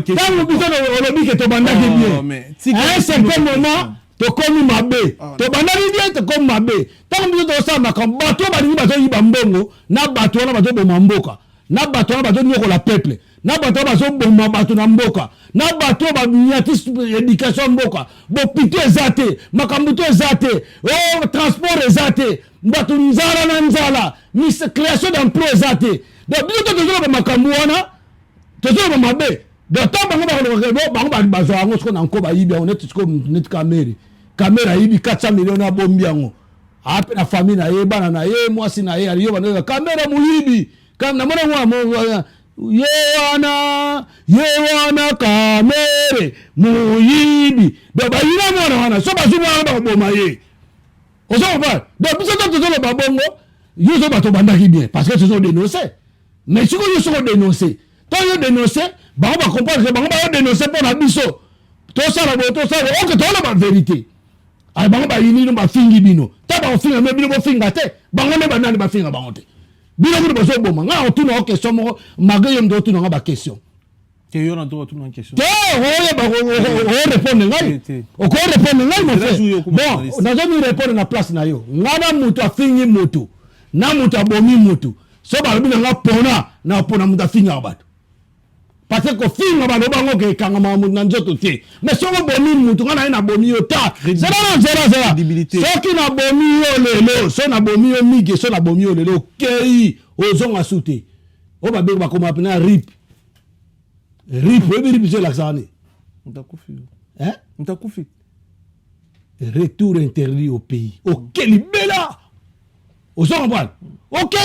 tant biso na lobi que to banda bien mais à un certain moment to komi mabe to banda bien to komi mabe tant biso to sa makam bato ba ni bato yiba mbongo na bato na bato bo mboka na bato na bato nyoko la peuple na bato ba zo bomba bato na mboka na bato ba nyati éducation mboka bo pito ezate makambu to ezate o transport ezate bato nzala na nzala mis création d'emploi ezate donc biso to zo ba makambu wana to zo ba mabe donc tant bango ba bazo ngo sko na nko ba yibi on est sko net caméra yibi 400 millions na bombi yango ape na famille na ye bana na ye mwasi na ye aliyo bana caméra muyibi kam na mona mwa Yewana kamere muyibi do ba yina mwana wana so ba zuma ba boma ye ozo ba do biso to zo ba bongo yuzo ba to bandaki bien parce que ce sont dénoncés mais si vous sont dénoncés to yo dénoncer ba comprendre que ba dénoncer pour na biso to ça o que to la vérité ay ba yini no ba fingi bino ta ba finga me bino bo finga te ba ngone ba nani ba finga ba ngote bino ko bozo boma nga on tourne question mo magayo ndo tourne nga ba question que yo na to tourne en question o répondre ngai o ko répondre ngai mo fait bon na zo mi répondre na place na yo ngana mutu afingi mutu na mutu abomi mutu so ba bino nga pona mutu afinga bato parce que finga ba no bango ke kanga mamu na nzoto te mais so ko bomi mutu ngana na bomi yo ta zera so ki na bomi yo lelo so na bomi yo mige so na bomi yo lelo kei ozonga sute o ba bego ba koma pena rip rip c'est l'accent mtakufi retour interdit au pays OK libela ozonga bwana OK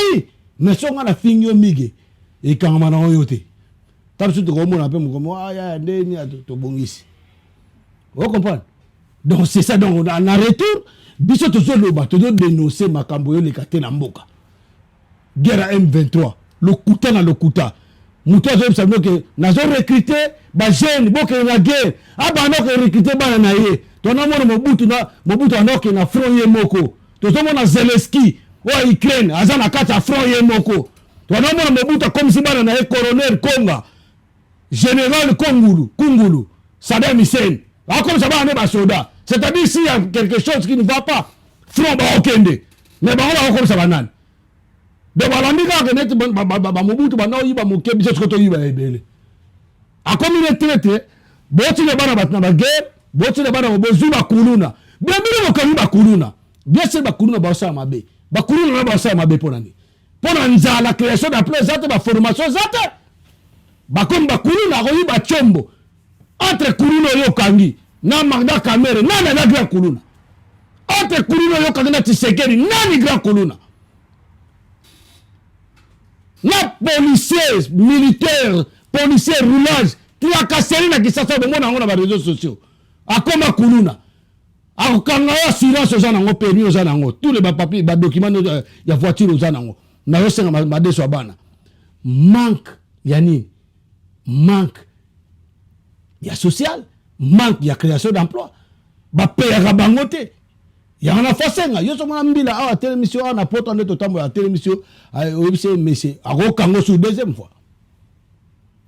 mais so ngana fingi yo mige e kanga na yo te surtout comme on appelle comme ya ndeni to bongisi vous comprenez donc c'est ça donc en retour biso to zo loba to dénoncer makambo yo le kate na mboka guerre M23 le kuta muto zo sabno que nazo recruter ba jeune boke na guerre aba no que recruter ba na ye to na mono mobutu anoke na front ye moko to zo mona Zelensky oyo Ukraine aza na kati ya front ye moko tonomona Mobutu comme si bana na ye colonel Konga général Kungulu Saddam Hussein comme ça bana ne basoda c'est-à-dire s'il y a quelque chose qui ne va pas front ba okende mais bango ba comme ça banane de balandi kaka neti ba Mobutu bana oyiba mokebi c'est ce que to yiba ebele comme il est traité boti le bana batna ba guerre boti le bana bozu ba kuluna bien bien okami ba kuluna bien sûr ba kuluna ba sa mabe ba kuluna ba sa mabe ponani pona nzala création d'appel zate ba formation zate ba comme ba kuluna ko yiba chombo entre kuluna yo kangi na magda kamere nani na grand kuluna entre kuluna yo kangi na Tshisekedi nani grand kuluna na policiers militaires policiers roulage tracasserie na kisasa de mona ngona ba réseaux sociaux akoma kuluna akanga assurance oza nango permis oza nango tous les papiers ba documents ya voiture oza nango na yo senga ma deso bana manque ya nini manque ya social manque ya création d'emploi ba payaka bango te ya na fasenga yo so mona mbila awa télémission na poto ndeto tambo ya télémission oyebise monsieur akokango sur deuxième fois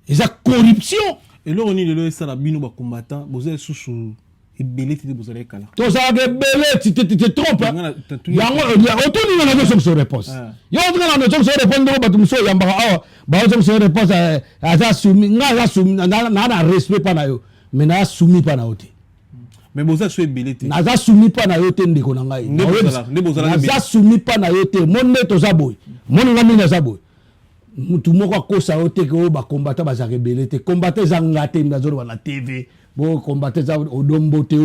et ça corruption et là on est le ça la bino ba combattant vous êtes sous ebele tete vous allez kala to ça ebele tu te trompes yango autour ni na so réponse yo on na so réponse do batu so yamba awa ba so réponse aza soumis nga soumis na respect pa na yo mais na soumis pa na ote mais boza so ebele te naza soumis pa na yo te ndeko na ngai naza soumis pa na yo te monde to za boy monde ngami na za boy mutu moko akosa yo te ko ba combattant ba za ebele te combattant za ngate ndazo na TV bo combattant za odombo te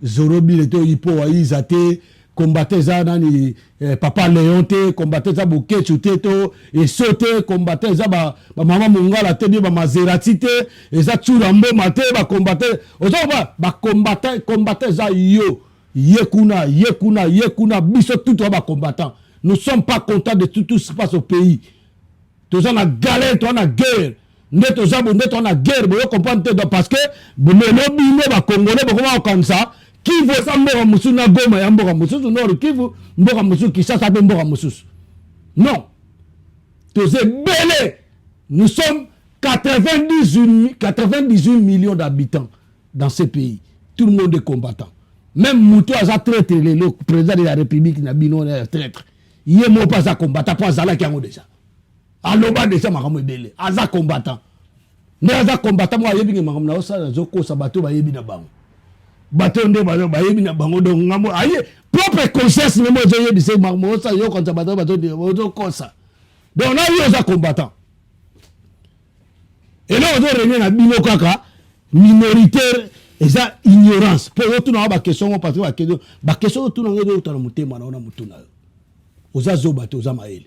zorobi te ipo wa izate combattant za nani papa Léon te combattant za bokechu te to et sauter combattant za ba mama mungala te ba Maserati te eza tsura mboma te ba combattant ozo ba combattant za yo yekuna biso tout ba combattant nous sommes pas contents de tout ce qui se passe au pays tous on a galère on a guerre ndeto za ndeto on a guerre bo comprendre te parce que le lobby ba congolais bo comment comme ça Kivu sa mboka musu na Goma ya mboka musu nord Kivu mboka musu Kinshasa be mboka musu non tous belé nous sommes 98 millions d'habitants dans ce pays tout le monde est combattant même Moutou a traître le président de la République na bino est traître il est mo pas à combattant pas à la kiango déjà aloba déjà makamo belé aza combattant mais aza combattant moi yebi makamo na osa zoko sa bato ba yebi na bango bato nde ba yebi na bango donc ngamo aye propre conscience même ozo yebi se makamo osa yo konta bato de ozo kosa donc na yo aza combattant et là ozo régner na bino kaka minoritaire eza ignorance pour yo tuna ba question parce que ba question tuna ngelo tuna mutema na ona mutuna yo oza zo bato oza maele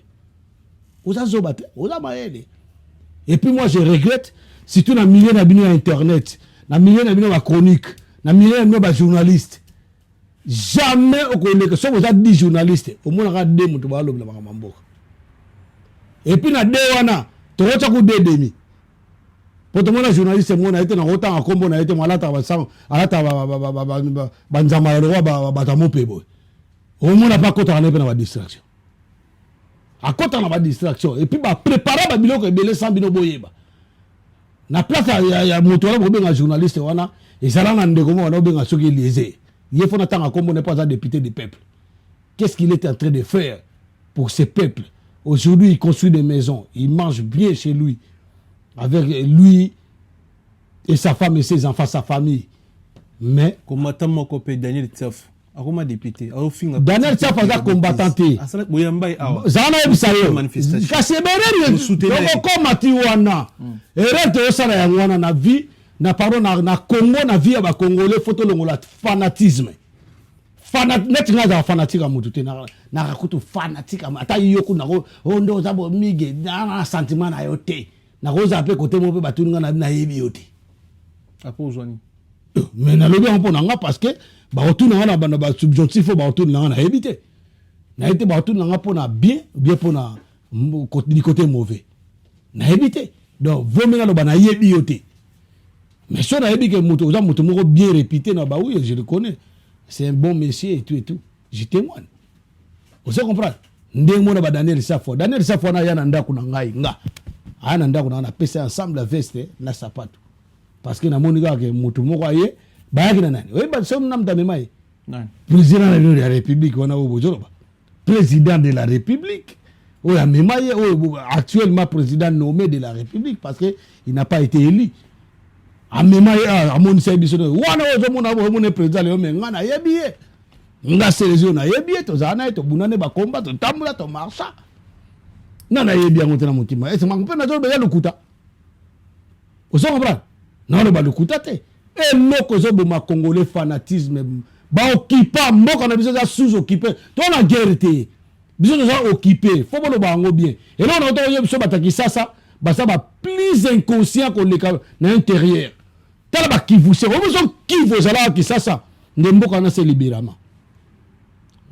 et puis moi je regrette si tu as milliers d'abonnés à internet na milliers d'abonnés à chronique na milliers d'abonnés à journaliste jamais au collègue sauf vous êtes 10 journalistes au moins on a 2 mutu ba lobela makambo et puis na dewana to rocha ku de demi pour tout le monde journaliste mon a été na autant en combo na été malata ba sang alata ba nzama le roi ba tamope boy au moins n'a pas contre na ba distraction à côté on a pas distraction et puis bah préparer ba biloko ebele sans bino boyeba na place ya moto là bobenga journaliste wana ezala na ndeko mo wana bobenga soki lié il faut n'attendre comme on n'est pas un député du peuple qu'est-ce qu'il est en train de faire pour ce peuple aujourd'hui il construit des maisons il mange bien chez lui avec lui et sa femme et ses enfants sa famille mais comme attends copé Daniel Tsof akoma député Daniel Tsof a combattant asala boyamba awa zana ebisayo kasi bereri donc comme atiwana erete osala ya wana na vie na pardon na Congo na vie ba congolais photo longola fanatisme net nga fanatique mutu te na rakutu fanatique ata yoku na ondo zabo mige na sentiment na yote na koza pe côté mo pe batuninga na yebi yote apo ozwani mais na lobi on ponanga parce que ba retourner na ba subjonctif ba retourner na éviter na été ba retourner na pona bien pona du côté mauvais na éviter donc vaut mieux na ba yebi yote mais so na yebi que moto za moto moko bien réputé na ba oui je le connais c'est un bon monsieur et tout je témoigne vous comprenez ndenge mona ba Daniel Safo na yana ndako na ngai nga ana ndako na pesa ensemble veste na sapato parce que na moni ga ke mutu moko aye ba yaki na nani ba so na mtame mai président de la République wana obojolo ba président de la République oya memaye actuellement président nommé de la République parce que il n'a pas été élu amemaye amoni sa biso wana ozo mona bo mona président le me ngana yebiye nga sélection na yebiye to zana to bunane ba combat to tambula to marcha nana yebiya ngotena mutima ese mangu pe na zo be ya lukuta ozo comprendre non le ba lukuta te et loko zo bo ma congolais fanatisme ba occupa mboka na biso za sous-occupé to na guerre te biso za occupé faut bo lo ba ngo bien et là on to biso bataki ça ba ça ba plus inconscient qu'on les na intérieur tala ba kivu c'est on besoin kivu ça là qui ça mboka na se libérément.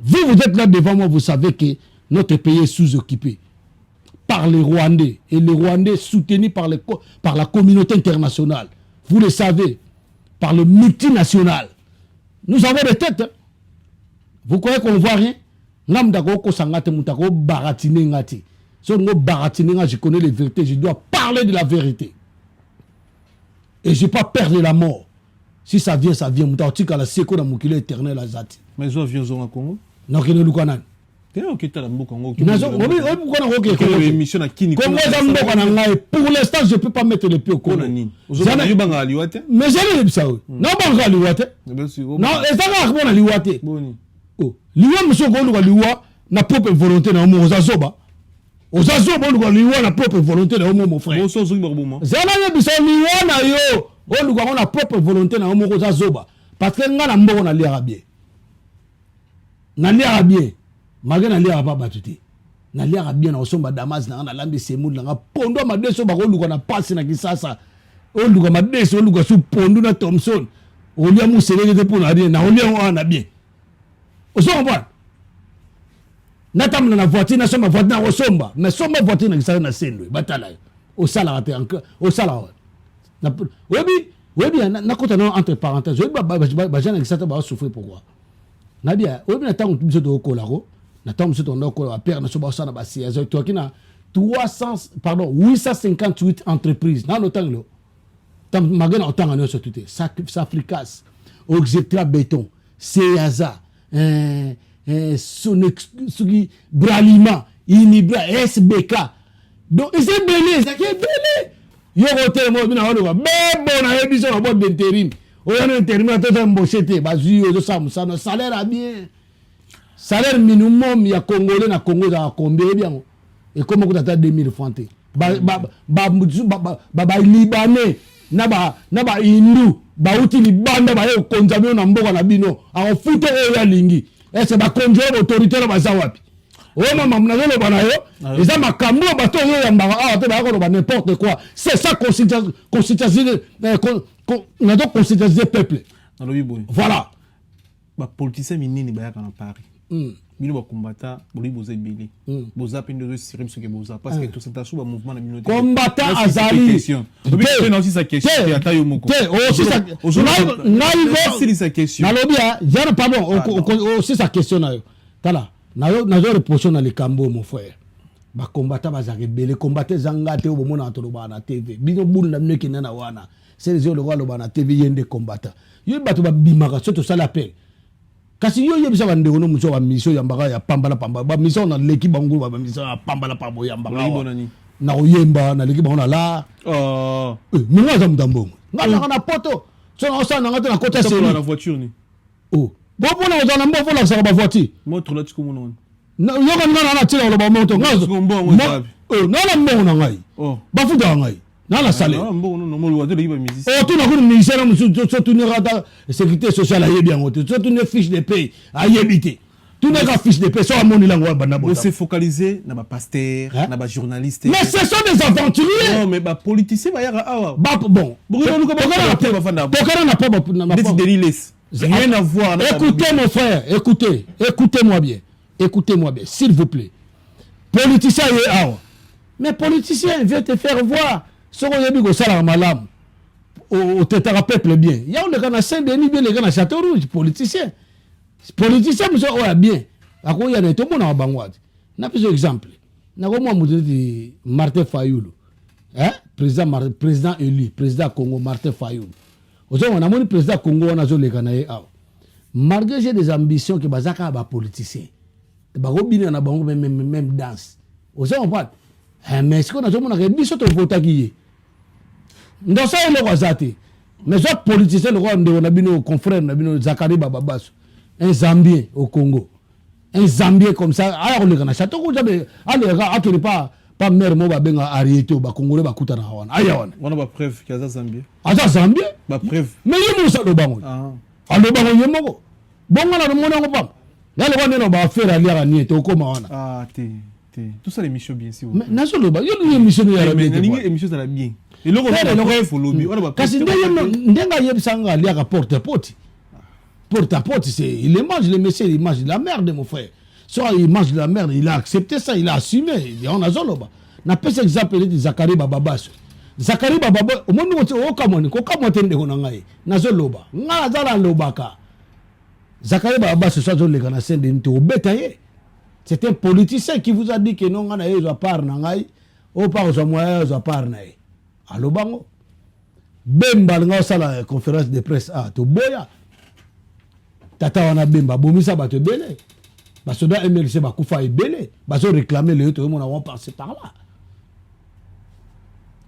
Vous êtes là devant moi, vous savez que notre pays est sous-occupé par les Rwandais et les Rwandais soutenus par la communauté internationale. Vous le savez, par le multinational. Nous avons des têtes. Hein? Vous croyez qu'on ne voit rien? Je connais les vérités, je dois parler de la vérité. Et je ne vais pas perdre la mort. Si ça vient, ça vient. Mais ils ont avions au Congo. Non, qui ne nous connaît. Pour l'instant, je ne peux pas mettre les pieds au Congo. Mais j'ai dit ça. Non, non, et ça va à l'Iwate. L'Iwa, monsieur Gondou, l'Iwa, n'a propre volonté dans mon Ozazoba. Ozazoba, l'Iwa, n'a propre volonté dans mon frère. Zana Bisa, l'Iwa, n'a yo. On a propre volonté dans mon Ozazoba. Parce que nous avons un bien. Nalia bien, malgré nalia pas batuté. Nalia bien na osomba Damas na lambi semud na pondo ma deso ba oluka na passe na kisasa. Oluka ma deso oluka su pondo na Thompson. Olia mu selele pour na rien na olia na bien. Osomba. Natam na voiture na soma voiture na osomba, mais soma voiture na kisasa na sendwe batala. Osala ate encore, osala. Na webi na kota na entre parenthèses. Ba jana kisasa ba souffrir pourquoi? Nabia, oui, mais attends, nous sommes au Colaro, nous sommes au Colaro, père, nous sommes au Sana Bassia, nous sommes 858 entreprises. Dans le temps, nous sommes au temps, nous sommes tous Safricas, Oxetra Béton, Seaza, Bralima, Inibra, SBK. Donc, c'est belé, c'est belé. Yo, hôtel, moi, je suis bon, on a émission en mode d'intérim. On a un terminateur embauché, salaire à bien. Salaire minimum, il y a Congolais na Congo, à combien bien. Et comment vous avez 2000 francs? Libanais, naba Hindu, outi Libanda, ba konzamio na mboka na bino, en foute ya lingi. Et c'est ba conjoint autorité na bazawapi. Oh maman, na zo bana yo, et ça makambo bato yo ya mbaka, te ba ko ba n'importe quoi. C'est ça constitution on a donc considéré le peuple. Voilà. Les politiciens minini bayaka na Paris. Bino ba combattant, boli boza belé. Boza pende de sirim ce que boza parce que tout ça sous mouvement na minorité. Combattant Azali. C'est aussi sa question. Ata yo moko. Aussi sa question. Na lobia, jana pardon, aussi sa question na yo. Tala, na zo reprocher na le Cambo mon frère. Ba combattant bazake belé, combattant zangate o bomona antoloba na TV. Bino bunda mneki na wana. C'est les gens qui ont été des combattants. Ils ont été bimaka, surtout ça l'appelle. Quand ils ont été des mission yambara ya pambala pamba, mission na l'équipe bango, mission pambala pamba yambara. Na oyemba na l'équipe on a là. Oh. Mais moi j'aime d'ambon. Na na poto. So on s'en a na côté c'est la voiture ni. Oh. Bon on a dans la voiture ça va voiture. Moto là tu comme non. Na yo comme na tira le moto. Non na mo na ngai. Oh. Ba fu da ngai. Non, la salle. Oh, tu n'as pas de ministère, tu n'as pas de sécurité sociale à bien, tu n'as pas de fiche de paie à éviter. Tu n'as pas de fiche de paie, ça a mon langue. On s'est focalisé dans les pasteurs, dans les journalistes. Mais ce sont des aventuriers. Non, mais les politiciens, il y a bon. Rien à voir. Écoutez, mon frère, écoutez-moi bien. Écoutez-moi bien, s'il vous plaît. Politicien, mais politicien vient te faire voir. Ce qu'on a dit que ça malam au peuple bien. Il y a les gars à Saint-Denis bien, les gars à Château-Rouge, politiciens. Politiciens, monsieur, bien. À quoi il y a tout le monde en Bangouad. Na pesa exemple. Na ko mo mutu Martin Fayulu. Président élu, président Congo Martin Fayulu. Aujourd'hui on a mon président Congo on a zo le kana malgré j'ai des ambitions que bazaka ba politicien. Ba ko bina na bango même danse. Aujourd'hui on parle mais ce qu'on a zo mon na biso to vota ki. Ndo ça le kwazate. Mais autres politiciens le on a bino confrère na bino Zakari Bababasso. Un Zambien au Congo. Un Zambien comme ça, alors le kana château ko jabe alors pas mère mo ba benga arrêté ba congolais ba kutana wana aya wana on a ba preuve que ça Zambien Zambien ba preuve mais yemo sa do bango alo bango yemo bongo na mo ngo pam yale wana no ba faire ali ara nieto ko ma wana tout ça l'émission bien sûr mais na so lo ba yo émission ya bien mais émission ça la bien et le ko lobby on ba kasi ndenga yebisanga ali aka porte à porte c'est il mange les messieurs il mange de la merde mon frère. Soit il mange de la merde, il a accepté ça, il a assumé. On a zoloba. Na pesa exemple de Zakari Bababasso. Zakari Bababasso, au monde où on kamoni, ko kamote ndeko na ngai. Na zoloba. Nga zala lobaka. Zakari Bababasso soit zolo kana sende nto obetaye. C'est un politicien qui vous a dit que non ngana yezo par na ngai, o pa zo moya zo par na ye. Alobango. Bemba nga sala conférence de presse to boya. Tata wana bemba bomisa bato bele. Parce que dans MLC, Bakoufa est belé. Parce que réclamer les autres, on a passé par là.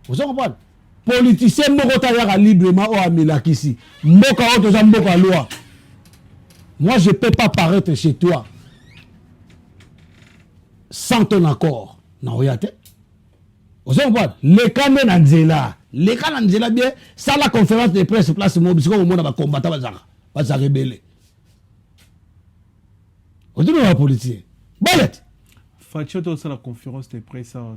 Vous comprenez? Politicien, Mokotayara librement ou Amilakisi. Mboka Otoza Mboka loi. Moi, je ne peux pas paraître chez toi sans ton accord. Non, regardez. Vous comprenez? Les cas Nanzela. Les cas Nanzela bien, ça la conférence de presse place Mobisco au monde va combattre va rebeller. On dit la politique. Balette. Fatio to la conférence de presse à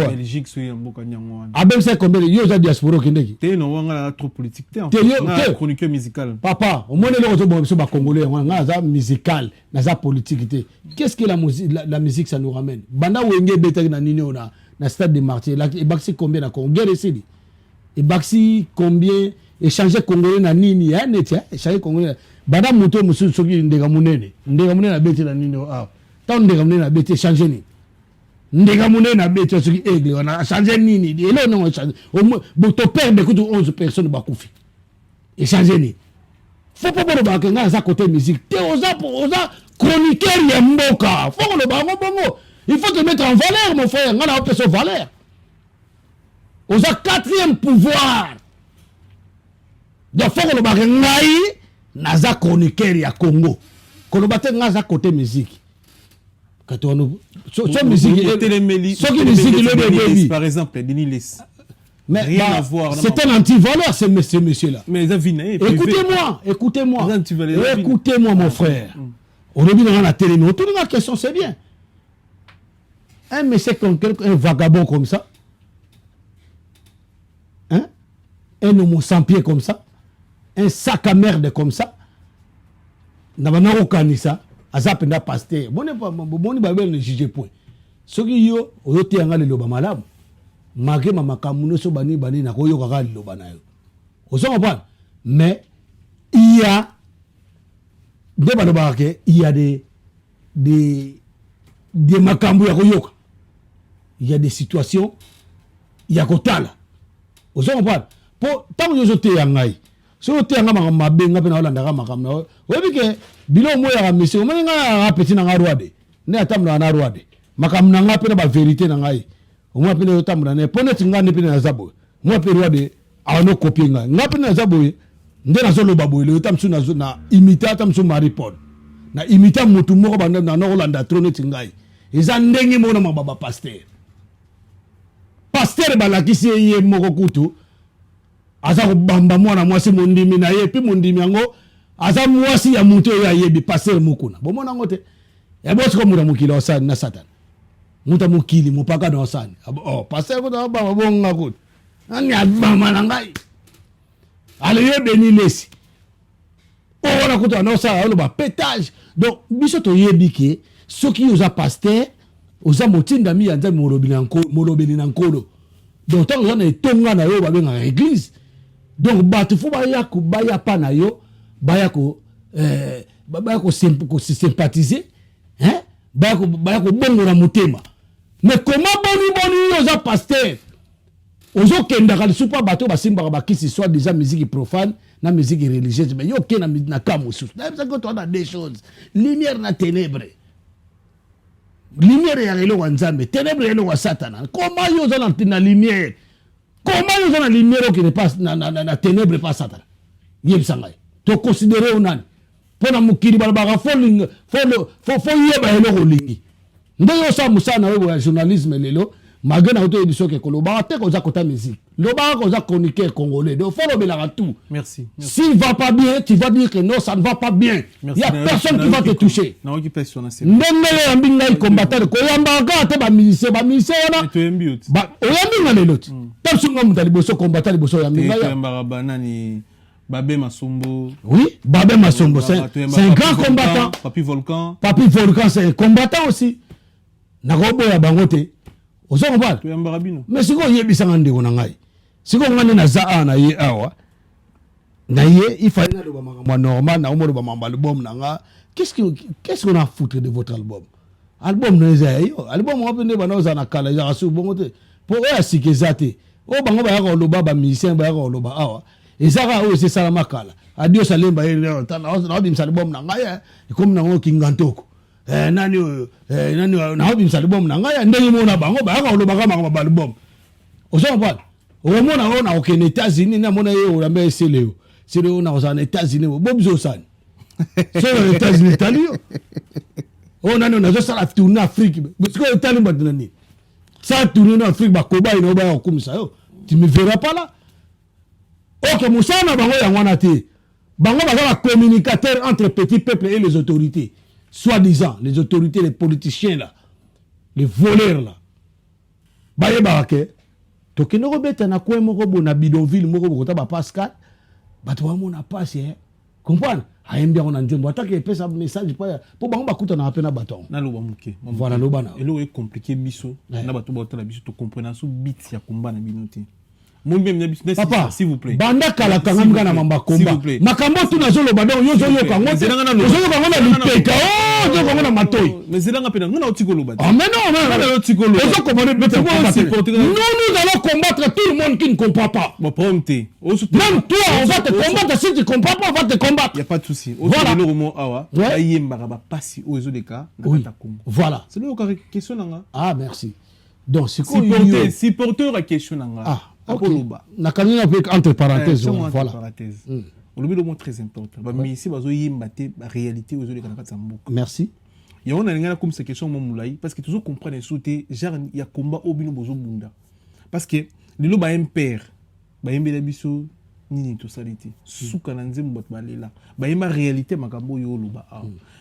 Belgique sur Mboka Nyangwa. Ah ben c'est combien yo za diaspora kindeki. Te no wanga trop politique te. Te chroniqueur musical. Papa, au moins le zo bon so ba congolais wanga za musical, na za politique te. Qu'est-ce que la musique ça nous ramène? Banda wenge beta na nini ona na stade de Martyrs. Là et baxi combien na Congo ici. Et baxi combien échanger congolais na nini ya netia, échanger congolais. Banda moto musu soki ndega munene na beti na nini ah tant ndega munene na beti changer ni ndega munene na beti soki aigle on changer nini et là non changer au moins to perdre que 11 personnes ba kufi et changer ni faut pas bon ba nga za côté musique te oza chroniqueur ya mboka faut le bango bongo il faut te mettre en valeur mon frère nga na personne valeur oza quatrième pouvoir donc faut le ba ngai naza chroniqueur ya Congo kolobate ngaza côté musique katono so musique so qui musique le par exemple Deniles mais rien à voir c'est un anti-valeur ce monsieur là mais écoutez-moi mon frère on dit dans la télé mais autour de la question c'est bien un monsieur comme un vagabond comme ça hein un homme sans pied comme ça un sac à merde comme ça na bana okanisa azapenda pasteur boni babel ne juge point soki yo oyote yanga le loba malamu mage mama kamuno so bani na koyoka ka loba na yo osongo pas mais il y a des makambu ya koyoka il y a des situations il y a kotala osongo pas po tango yo te yangai so te nga mabenga pe na olanda ka makamna obi ke bilo mo ya monsieur mo nga petit na ngarwade ne atamna na rwade makamna nga pe na ba vérité na ngai o mo pe na otamna ne ponet nga ne pe na zabo mo pe rwade awano copie nga pe na zabo nde na solo babo le otamsu na imita tamsu maripon na imita mutu moko banda na no olanda trone tingai eza ndengi mo na mababa pasteur balakisi ye moko kutu aza bamba mwana mwasi mondimi na ye pi mondimi yango aza mwasi ya mutu ya yebi passer mukuna bomona ngote ya bosi ko mura mukila osani na satan muta mukili mupaka na osani oh passer ko ba bonga ko ani abama na ngai ale ye Benilesi o wana ko to na osa alo ba pétage donc biso to yebi ke soki oza pasteur oza motinda mi ya nzambe molobeli na nkolo donc tant on est tonga na yo ba benga église. Donc batu fo baya pa na yo baya ko sympathiser hein baya ko bongo na motema. Mais comment boni oza pasteur ozo kendaka lisupa bato basimbaka bakisi soit déjà musique profane na musique religieuse mais yo ke na kamosusu na ça que toi dans deux choses lumière na ténèbre lumière ya eloko nzambe ténèbre ya eloko satana comment yo oza na lumière comment yo oza na lumière qui ne passe na ténèbre pas satana yebisa ngai to considérer onani pona mukiri balabaka fo yeba eloko lingi ndenge osa musana wewe ya journalisme lelo magana auto édition ke koloba te ko za kota musique loba ko za chroniqueur congolais donc faut lobela tout. Merci. S'il va pas bien tu vas dire que non ça ne va pas bien. Il y a personne qui va te toucher. Non qui personne c'est. Ndenge ya mbinga combattant ko yamba ka te ba musicien na to yembi ba oyambi na lelo tam sunga mutali boso combattant liboso ya mbinga ya mbara nani Babé Masombo. Oui, Babé Masombo c'est un grand combattant. Papi Volcan c'est un combattant aussi. Nakobo ya bangote. Ozo kopala. Mais siko yebisa ndeko na ngai. Siko ngane na za na ye awa. Na ye il fallait le makambo normal na omo le makambo album na nga. Qu'est-ce qu'on a foutu de votre album? Album no eza yo. Album o pende bana oza na kala ya su bongote. Po o asikezate. O bango ba ya loba ba musicien ba ya loba awa. Ezaka o c'est ça makala. Adio salemba ye na bim album na nga comme na ngo kingantoko. Nani na bimisa album na ngai ndenge mona bango ba ka oloba ka makamba album ozo pala o mona ona o ken États-Unis na mona ye o lambe seleo seleo na aux États-Unis bobzo san so les États-Unis italien o nani na zo sala tourner Afrique parce que italien ba nani ça tourner en Afrique ba koba ino ba comme ça yo tu me verras pas là OK musana bango ya ngwana te bango ba ka communicateur entre petits peuples et les autorités. Soi-disant, les autorités, les politiciens là, les voleurs là. Baye barake. Toke no robeta na kwe moko bo na bidonville moko bo kota ba Pascal. Bato wa mona passe hein. Comprendre? Ayembia on nzembo atake pesa message pa po bango bakuta na apena baton. Na loba muke. Voilà loba na. Elo est compliqué biso. Na bato ba otala biso to comprendre so bit ya komba na binoti. Papa, s'il vous plaît. Banda kala kangam na mamba komba. Makambo tu na zolo bado yo zo yo kango. Zo yo kango na lipeka. Oh, zo kango na matoi. Mais c'est là ngapena ngona otikolo ba. Ah mais non, non, otikolo. Ozo commander peut-être combattre. Nous allons combattre tout le monde qui ne comprend pas. Bon, prompté. Même toi, on va te combattre si tu comprends pas, on va te combattre. Il y a pas de souci. Voilà. Voilà. C'est là question nanga. Ah merci. Donc c'est quoi supporter à question nanga. Ah. Okay. Na kanina entre parenthèses voilà. Le but est très important. Mais ici bazo yimba te réalité aux autres kanaka mboka. Merci. Il y a on a ngana comme cette question moulai parce que toujours comprendre sauter genre il y a combat au bino bozo bunda. Parce que lelo ba impère ba yembela biso nini to salite. Suka na nzembo bat balela. Ba yemba réalité makambo yo loba.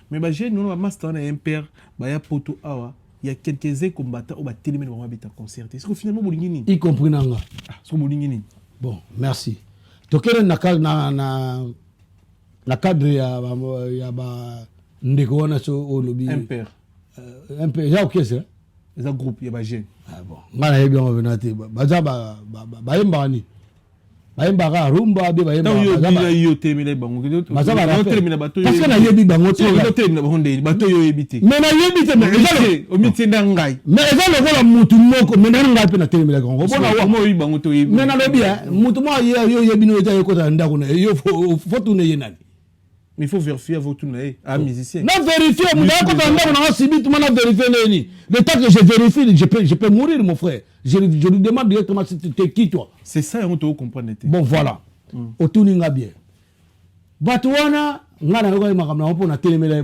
Mais ba jeune non ba master na impère ba ya poto awa. Il y a quelques combattants qui ont téléméné pour habiter concerté. Est-ce que finalement, y compris Nanga. Bon, merci. Donc, il y a na cadre ya ndeko na so au lobby. Impère. Impère. Ya ok ça. Les groupe il y a jeune. Ah bon. Ngana yebi on venate. Baza ba yemba ni. Bayemba rumba be bayemba. Baza yo téléméné bango. Baza ba téléméné bato. Parce que na yebi bango to. Yo téléméné bango bato yo yebité. Mais na yebité mais ezalo o miti ndangai. Mais ezalo ko la mutu moko mais na ngai pe na téléméné bango. Bona wa mo yiba bango to yebi. Mais na lobi mutu mo yo yebi no eta ko ta ndako na yo faut tourner yenani. Mais il faut vérifier votre nez à musicien. Non, vérifier, le temps que je vérifie, je peux mourir, mon frère. Je lui demande directement si tu es qui, toi. C'est ça, on te comprend. Bon, voilà. Au tout n'est pas bien. Batouana, on a téléméla et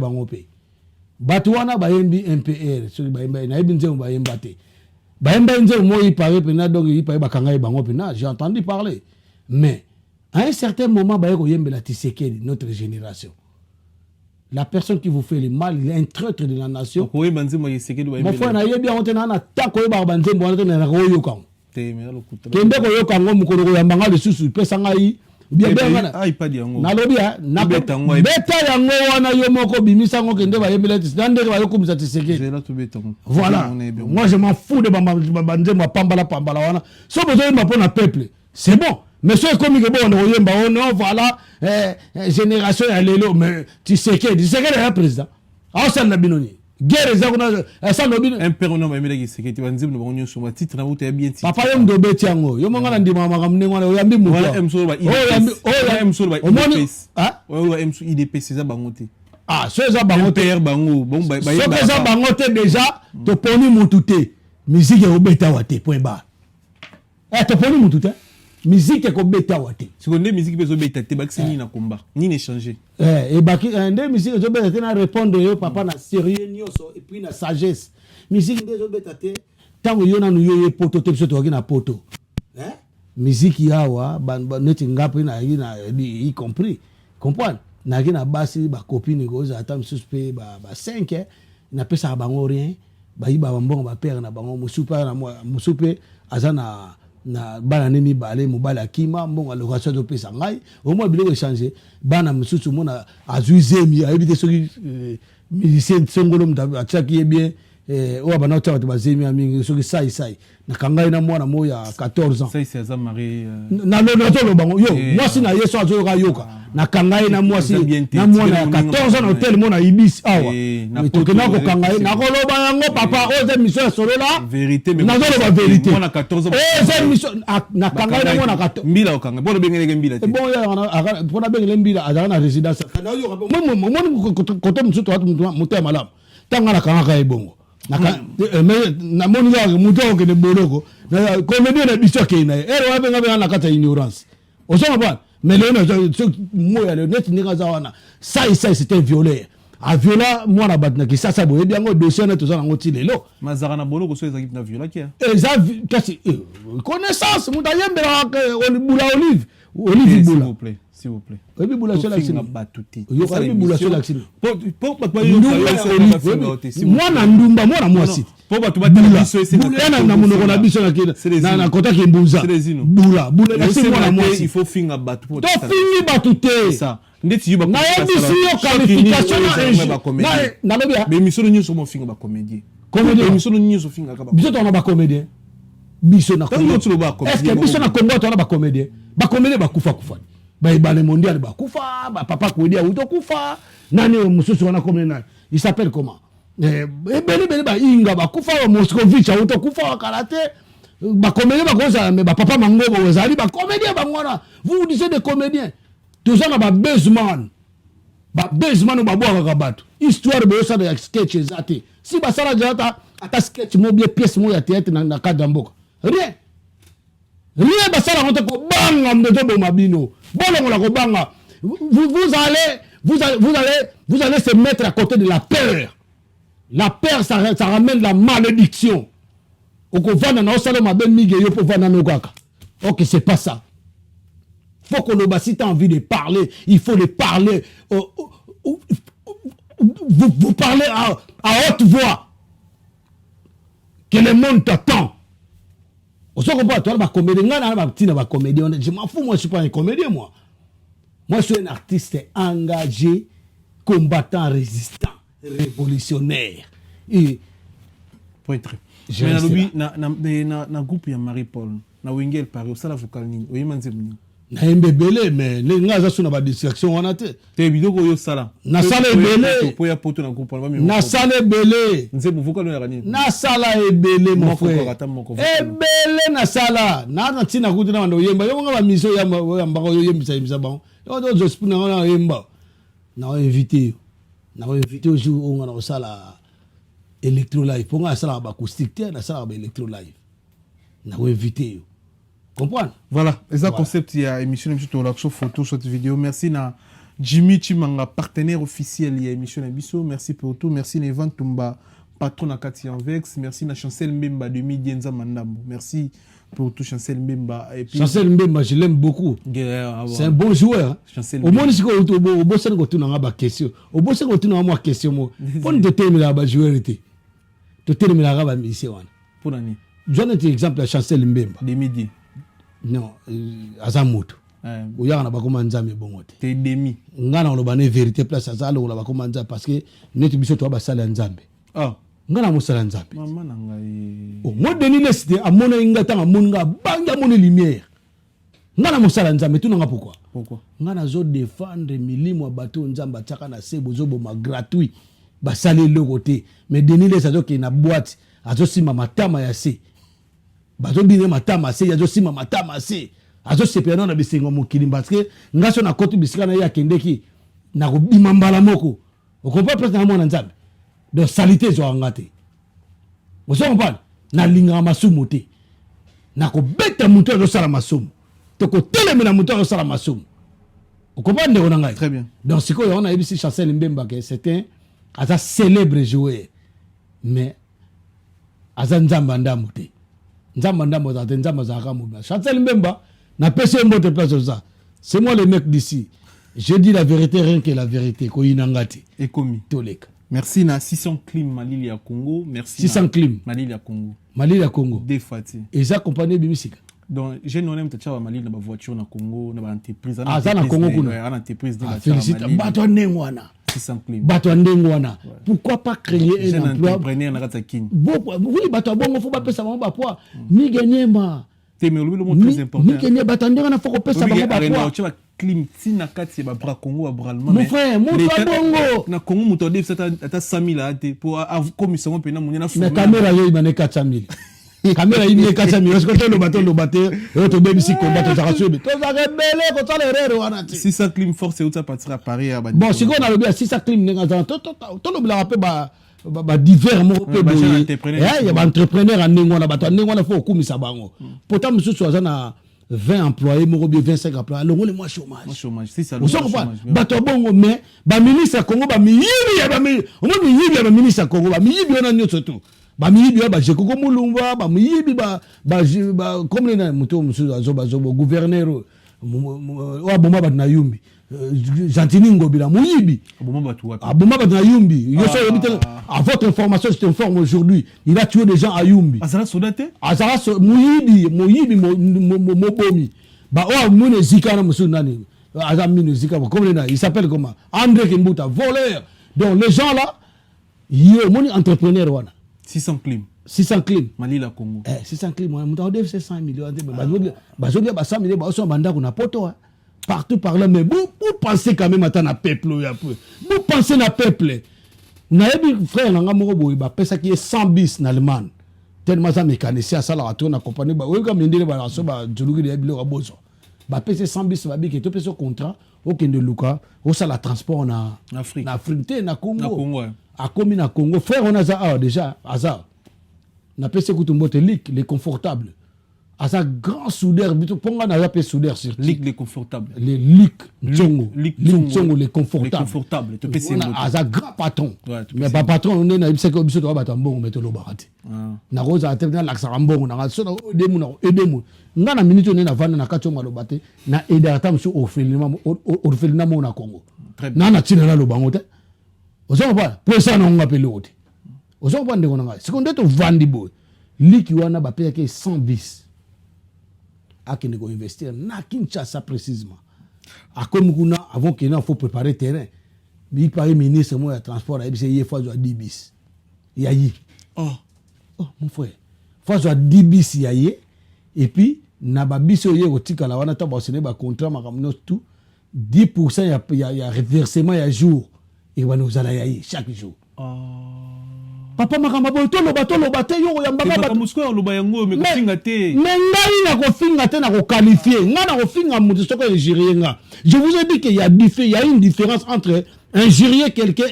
Batouana, Bayembi MPR, celui j'ai entendu parler. Mais, à un certain moment, notre génération. La personne qui vous fait le mal, il est un traître de la nation. Mon frère, il y a bien un temps que vous avez voilà. Moi, je m'en fous de peuple. C'est bon. Mais c'est comme que bon, non, voilà, génération à l'élo, mais tu sais que le président. Ah, c'est la binoni. guerre eza kuna ça lobi un père on a même la sécurité banzim no banyo so ma titre na uta ya bien titre papa yo ndo beti yango yo manga na ndima makamne ngwana yo yambi muto wala emso ba emso ba IDPS wala emso IDPS eza bangote so eza bango père bango bon ba so eza bango te déjà to poni mutu te musique e obeta wate point ba to poni mutu te musique e ko beta wate seconde musique bezo beta te ba ni na combat ni n'échanger et baki nde musique zo beta te na répondre yo papa na sérieux nyoso et puis na sagesse musique nde zo beta te tango yo na yo poto te biso to na poto musique yawa ban neti ngapi na y compris comprendre na ki na basi ba copine goza ata msusu pe ba 5 na pesa bango rien ba yiba mbongo ba père na bango musupa na musupe azana na bana nemi balé mobala kima mbongo location de pesa ngai au moins biloko changer bana mususu mona azuzemi a éviter soki musicien songolo mta ataki bien o bana otaka to bazemi amingi soki sai na kangai na mwana moya 14 ans c'est ça mari na lo bango yo moi si na yeso azoka yoka na kangai na moi si na mwana 14 ans hôtel mona ibis awa to na ko kangai na ko loba yango papa o ze mission solo la vérité mais na zo ba vérité mwana 14 ans ze mission na kangai na mwana 14 mbila okanga bono bengele mbila te bon ya pona bengele mbila azana na résidence kana yo mo koto msuto watu mutema malam tanga na kanga kai bongo na moni ya muto ke de boloko na comédie na biso ke na ero wabe ngabe na kata ignorance osoma bwana mais le mo ya le net ninga zawana sai c'était violé a viola mwana batna ki sasa boye biango dossier na tozana ngoti lelo mazara na boloko so ezaki na viola kia kasi connaissance muta yembera bula olive bula s'il vous plaît obi bula sur l'action batuti yo ka obi bula sur l'action pour pas yo mwana ndumba mwana mwasi pour ba tuba biso ese na munoko na biso na kota ki mbuza bula ese mwana mwasi il faut finga batu to fingi batuté ça ndeti yuba na yebisi yo qualification na lobi mais mission nyo so mo finga ba comédien mission nyo so finga ka ba biso to na ba comédien biso na Congo est-ce que biso na Congo to na ba comédien ba kufa ba ibale mondial ba kufa ba papa kwedia uto kufa nani mususu wana comédien nani il s'appelle comment bele ba inga ba kufa wa Moscovitch uto kufa wa karate ba comédien ba koza mais ba papa mangobo wazali ba comédien ba ngwana vous disiez des comédiens tout ça na ba baseman ba boa ka bato histoire be ça de sketches ate si ba sala jata ata sketch mo bien pièce mo ya théâtre na kadamboka rien basala honte ko banga mbeto bo mabino bolongo la ko banga vous allez se mettre à côté de la peur ça ramène la malédiction oko vana na osala mabe mige yo po vana no kaka OK c'est pas ça faut que le si tu as envie de parler il faut les parler vous parlez à haute voix que le monde t'attend. On se comprend, toi, je m'en fous, moi, je ne suis pas un comédien, moi. Moi, je suis un artiste engagé, combattant, résistant, révolutionnaire. Et... Point très. Mais na groupe ya Marie-Paul, na Wingel Paris, ça la vocal ni, na mbebele mais les nga za suna ba distraction wana te bidoko yo sala na sala ebele po ya poto na groupe na sala ebele nze buvuka no ya kani na sala ebele mon frère ebele na sala na tina kutina bando yemba yo nga ba miso ya mbako yo yembisa ba yo do spina na yemba na invité au jour on na sala electro live po nga sala ba acoustique te na sala ba electro live na invité yo. Comprendre? Voilà, c'est ça concept, il y a émission de photo, cette vidéo. Merci na Jimmy Chimanga, partenaire officiel, il y a émission Abisso. Merci pour tout. Merci Nevan Tumba, patron à Kati Anvex. Merci na Chancel Mbemba de Midienza Mandambo. Merci pour tout Chancel Mbemba. Chancel Mbemba, je l'aime beaucoup. C'est un bon joueur. Au moins, si au boss, on a une question. Au boss, on a une question. Pour nous terminer la joueur, tu termines la mission. Pour l'année. Je donne un exemple à Chancel Mbemba. De midi. Non, azamuto. Oya na bakoma nzambe bongote. Te demi. Ngana oloba ne vérité place azalo oloba bakoma nzambe parce que netu biso to basala nzambe. Ah. Ngana musala nzambe. Mama na ngai. O mo deni lesite amona ingata ngamunga banga moni lumière. Ngana musala nzambe tu nga pourquoi? Pourquoi? Ngana zo défendre milimo bato nzamba tchaka na sebo zo boma gratuit. basali eloko te mais Denis Les azokende na boîte azosima matama ya se bazobine matama se azosima matama se azosepela na bisengo mokili parce que ngaso na koti bisika na ye akendeki na kobima mbala moko okompa place na mwana nzambe donc salité ezwaka te ozokompana nalingaka masumu te nakobeta moto azosala masumu tokotelemela moto azosala masumu okompa ndeko na ngai Très bien. donc sikoyo on ayebisi Chancel Mbemba ke c'était aza célèbre joueur mais aza nzambe ndambo te nzambe ndambo aza te nzambe azalaka mobila Chancel Mbemba napesi ye mbote place oza c'est moi le mec d'ici je dis la vérité rien que la vérité koyinanga te Et commis. toleka Merci na 600 clim Malili ya Congo. Merci 600 na clim Malili ya Congo. Malili ya Congo Des fois ti. eza compagnie bimisika Donc j'ai nommé mtacha wa Malili na ba voiture na Congo na ba entreprise. Ah, za na Congo kuna. Ana entreprise de félicite bato ndenge wana 600 clim. bato ndenge wana pourquoi pas créer J'ai un un emploi entrepreneur na kata kin. oui bato bongo faut bapesa bango bapoa miganyema Te mais le mot très important. miganye bato ndenge wana faut kopesa bango bapoa Tu vas clim tina kati ba bras Congo ba bras allemand. mon frère moto bongo Na Congo moto def ata 100 000 ate pour commission pe na munya na na caméra yo ibane 400 000 caméra ibane 400 000 est-ce que le bateau et to baby si combat to zaka subi to zaka belé ko tala erreur wana ti si ça clim force et ça partir à Paris à bon si on a le bien si ça clim nenga to le bla rappel ba divers mo pe bo il y a ba entrepreneur en ngona bato ngona faut kumisa bango pourtant monsieur soza na 20 employés moko bien 25 employés alors le mois chômage c'est ça le chômage bato bongo mais ba ministre Congo ba miyibi ya ba miyibi ya ba ministre Congo ba miyibi ona nyoto to ba miyibi ba jekoko mulumba ba miyibi ba comme na muto musu azoba gouverneur wa bomba ba na yumbi Gentini Ngobila muyibi aboma ba na yumbi yo so yebite à votre information je t'informe aujourd'hui il a tué des gens à Yumbi azara sodate azara muyibi mobomi ba o mune zika na musu nani azamine zika comme il s'appelle comment André Kimbuta voleur donc les gens là yo moni entrepreneur wana 600 clim Malila Congo 600 clim moi muta def 100 millions bazolia ba 100 millions ba so banda kuna poto partout par là mais vous pensez quand même à na peuple ya peu vous pensez na peuple na yebi frère nga moko boy ba pesa ki 100 bis na Allemagne tellement ça mécanicien ça la retourne na compagnie ba oui comme ndele ba so ba juluki de bilo bozo ba pesa 100 bis ba bi ke to pesa contrat okende luka o ça la transport na Afrique na Congo a commis na Congo frère on a ça déjà hasard na pesa kutumbote lik les confortables à sa grand soudeur bito ponga na yape soudeur sur lik les confortables les lik Tsongo les confortables te pesa à sa grand patron mais pas patron on est na ibse ko biso to ba tambongo meto lo bakati na roza atena la sarambongo na so na edemu ngana minute on na vana na kacho malobate na ederata mso orphelinat mo na Congo na tina na lo bango te ozo pas pour ça na nga pelote ozo pas ndeko na nga seconde to vandi boy liki wana ba paya ke 100 bis akende ko investir na Kinshasa précisément à comme kuna avant qu'il faut préparer terrain il paraît ministre moi transport il y a fois 10 bis yayi oh mon frère fois 10 bis yayi et puis na ba biso ye otika la wana ta ba sene ba contrat makamno tout 10% ya reversement ya jour et wana uzala yayi chaque jour papa makamba boy to loba te yo ya mbaka ba musko loba yango me kofinga te mais ngai na kofinga te na ko qualifier nga na kofinga mutu soko Nigérien nga je vous ai dit qu'il y a une différence entre injurier quelqu'un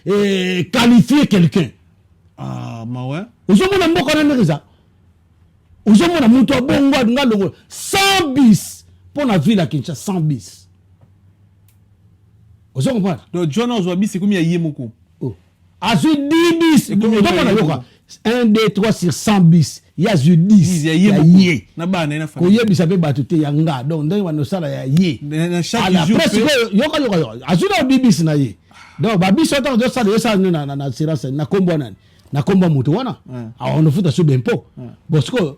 et qualifier quelqu'un ma ouais ozomona mboka na ndeza ozomona mutu abongo nga longo 100 bis pour la ville à Kinshasa 100 bis ozomona donc John Ozwabi c'est comme ya yemoko à 10 bis 1 2 3 sur 100 bis il y a 10 yé na bana na famille ko yebisa pe batute ya nga donc ndenge wana sala ya yé na chaque jour yoka azuna 10 bis na yé donc ba bis autant de sala yesa na sirasa na kombo nani na kombo mutu wana on futa so bempo parce que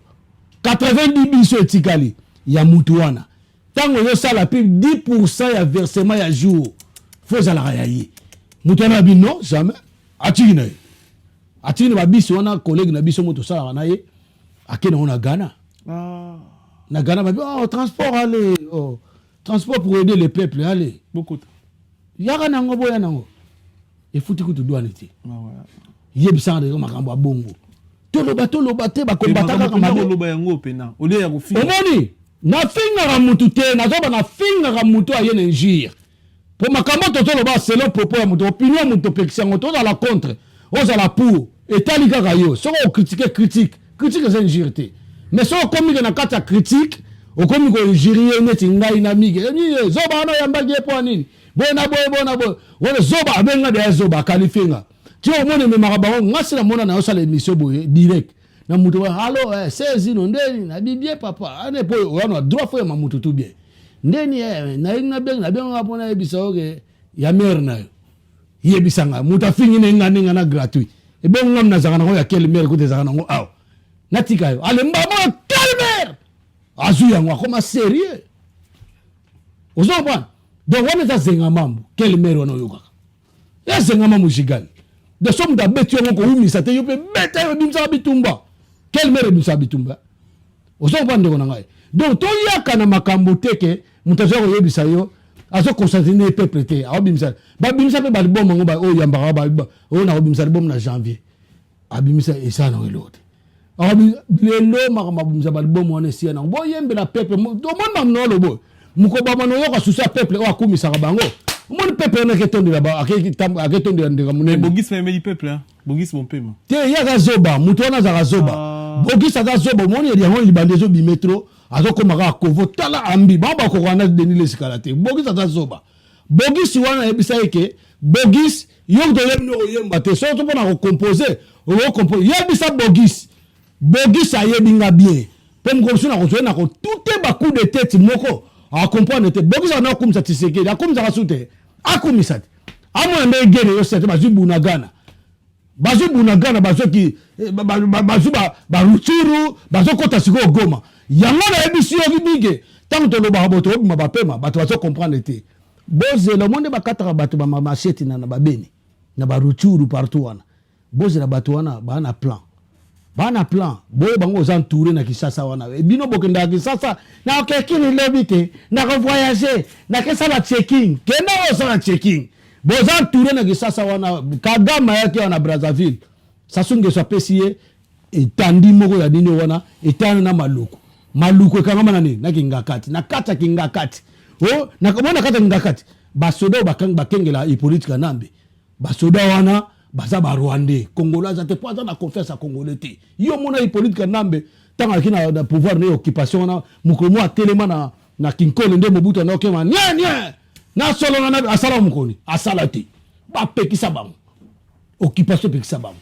90 bis etikali ya mutu wana tango yo sala pe 10% ya versement ya jour faut sala ya yé mutu na bi non jamais atini ba biso wana collègue na biso moto sala na ye akena on a Ghana na Ghana ba transport allez transport pour aider les peuples allez beaucoup yaka nango boya nango efuti kutu douane te yebisanga de makambo abongo toloba te bakombataka kama loba yango pena ole ya kufika omoni na finga mutu te nazoba na finga mutu ayene injure po makambo toloba selo propos ya mutu opinion mutu pekisa ngoto za la contre oza la pour etali kaka yo soko critiquer critique c'est injure te mais soko komi na kata critique okomi ko injurier neti ngai na mige ni zoba na yambagi po nini bona wala zoba abenga de zoba kalifinga tu omone me marabango ngasi na mona na osala émission boye direct na mutu wa allo sezi no ndeni na bibie papa ane po wana droit fo ya mutu tu bien ndeni na inga benga pona ebisa oke ya mer na yo yebisanga mutu afingi nenga na gratuit e ben ngam na zakana ko ya quelle mer ko te zakana ngo aw natika yo ale mbamo calmer azu yango akoma sérieux ozomba donc wana za zenga mambo quelle mer wana yoka ya zenga mambo jigal de somme da betu yango ko umisa te yo pe beta yo bimsa bitumba quelle mer bimsa bitumba ozomba ndeko na ngai donc to yaka na makambo teke mutazo ko yebisa yo azo constater peuple te abimisa babimisa pe balibom ngo ba o yambaka ba o na babimisa libom na janvier abimisa esa na elote lelo makama babimisa balibom wana sia na bo yembe na peuple do mona mnolo bo muko ba mano yo ka susa peuple o akumisa ka bango mon peuple na ketondi la ba aketondi ndeka munene bogis fa meli peuple hein bogis mon peuple te ya ga zoba mutona za zoba bogis za zoba moni ya ngo libandezo bi metro azokoma ka kovo tala ambi baba ko kana denile sikalate bogis ata zoba bogis wana ebisa eke bogis yo to lemno yemba te so to pona ko composer o composer yebisa bogis ayebinga bien pem ko suna ko na ko tout ba coup de tête moko a comprendre te bogis ana kumsa tiseke ya kumsa ka sute akumisa amo mbe gene yo sete bazubu na Ghana bazoki bazuba baruchuru bazokota siko Goma yango na ebisi yo bige tant to loba boto obima bapema bato bazo comprendre te boze le monde bakataka bato ba machete na babeni na baruchuru partout wana boze na bato wana bana plan boye bango za entouré na Kisasa wana bino bokenda Kisasa na okekini lobite na ko voyager na kesa la checking kena osala checking boza entouré na Kisasa wana Kagama yake wana Brazzaville sasunge so pesie etandi moko ya dini wana etana na maluko kangama na nini na kingakati na kata kingakati o na komona kata kingakati basoda bakengela ipolitika nambe basoda wana baza ba Rwandais Congolais za te poza na confiance à Congolais te yo mona ipolitika nambe tanga kina na pouvoir na occupation na mukomo atelema na Kinkole nde Mobutu na okema nye na solo na asala mukoni asala te ba pekisa bango occupation pekisa bango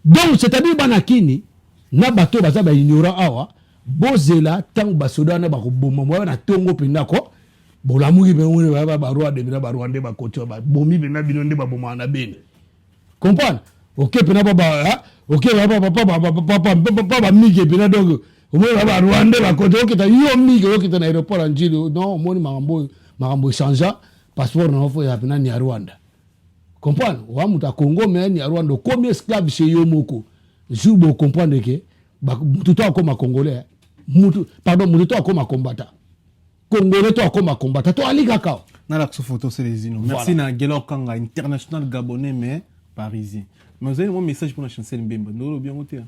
donc c'est-à-dire banakini na bato baza ba ignorant awa bozela tango basoda na bakoboma mwa na tongo pinako bolamuki be wone ba Rwanda ba koto ba bomi be na bino nde ba boma na bene comprendre OK pena baba OK papa mige pena donc omwe ba Rwanda ba koto OK ta yo mige OK ta na aéroport anjili non moni makambo changer passeport na ofo ya pena ni Rwanda comprendre wa muta Congo mais ni Rwanda comme esclave chez yo moko jour bo comprendre que mutu to akoma Congolais mutu to akoma combattant Congolais to akoma combattant to alika ka na la photo c'est les ino merci na Gelo Kanga international gabonais mais parisien mais vous avez un message pour la chancelière Mbemba ndolo bien côté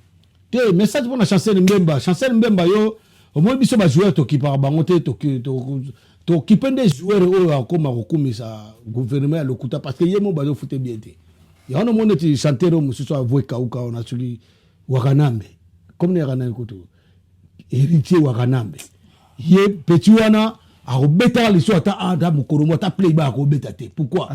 te message pour la chancelière Mbemba yo au moins biso ba joueur to ki par bango te to ki pende joueur o akoma kokumisa gouvernement ya lokuta parce que yemo ba zo fute bien te ya ono mone ti chanteur mususu avoe kauka ona suli wakanambe comme ne kana kutu héritier wakanambe ye petit wana akobeta liso ata mukoromo ata playback akobeta te pourquoi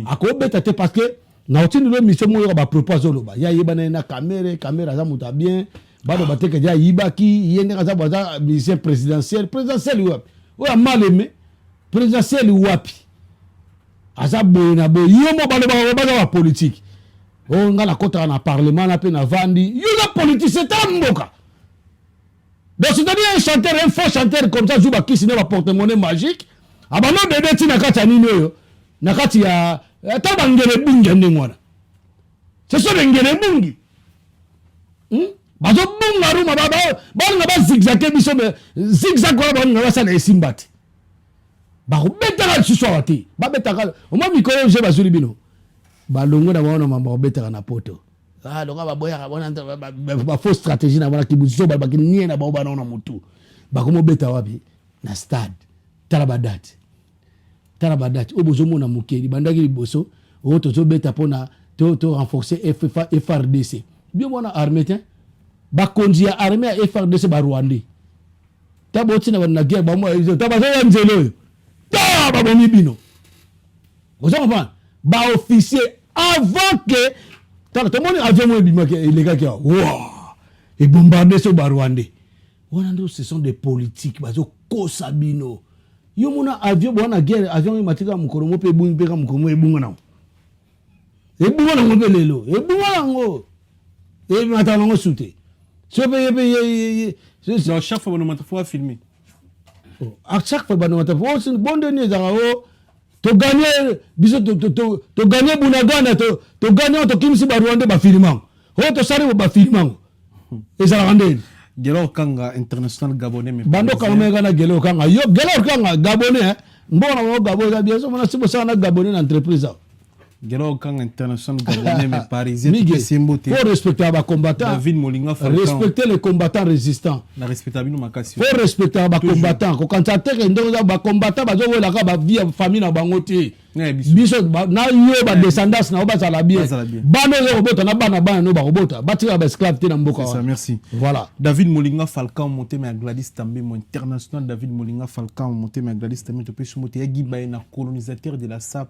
akobeta te parce que na otini lo mission mo ba proposal lo ba ya yeba na caméra za muta bien bado bateke ja yibaki yende kaza baza mission présidentielle wapi o amaleme présidentielle wapi aza boyena boy yo mo ba politique o ngala kota na parlement na pe na vandi yo la politique c'est un mboka donc c'est-à-dire un faux chanteur comme ça Zuba Kisi ne va porte-monnaie magique abano de deti na kati ya nini yo na kati ya ta ngere bungi ndengwana c'est ça ngere bungi bazo bunga ruma ba zigzag biso zigzag wa ba sa na esimbati ba ko betaka suso wati ba betaka o mo mikolo je bazuli bino balongo na bango na mamba obetaka na poto longa baboyaka bona fausse stratégie na bona kibuso babaki nie na bango bana na mutu bakomo beta wapi na stade tala badate obozomona mokeli bandaki liboso o tozobeta mpona to renforcer FRDC bien mona armée te bakonzi ya armée ya FRDC barwandais ta botina bana guerre bamo ta bazoya nzelo oyo ta babomi bino ozo comprendre ba officier avant que tala tomoni avion mo ebimaki elekaki wa et bombarder so barwandais wana ndo ce sont des politiques bazokosa bino yo mona avion bona guerre avion matika mukoro mo pe bungi pe ka mukoro mo ebunga na ebunga na ngo lelo ebunga na ngo e mata ngo sute so pe non chaque fois on faut filmer à chaque fois on faut bon dernier za o to gagner biso to gagner bunagana to gagner to kimsi ba Rwanda ba filmant o to sare ba filmant et ça rende Gelo Kanga international gabonais mais bando kanga ngana Gelo Kanga yo Gelo Kanga gabonais mbona mo gabonais bien so mona sibo sana gabonais na entreprise Gelo Kanga international gabonais mais parisien faut respecter les combattants David Molinga Falcao respecter les combattants résistants na respecter bino makasi faut respecter les combattants ko quand attaque ndongo ba combattants bazo wela ka ba vie famille na bango te biso na yo ba descendance na ba sala bien bano zo robota na bana no ba robota batira ba esclave te na mboka c'est ça merci voilà David Molinga Falcao monté mais Gladys Tambe mon international David Molinga Falcao monté mais Gladys Tambe to pe monté Yagi Baena colonisateur de la SAP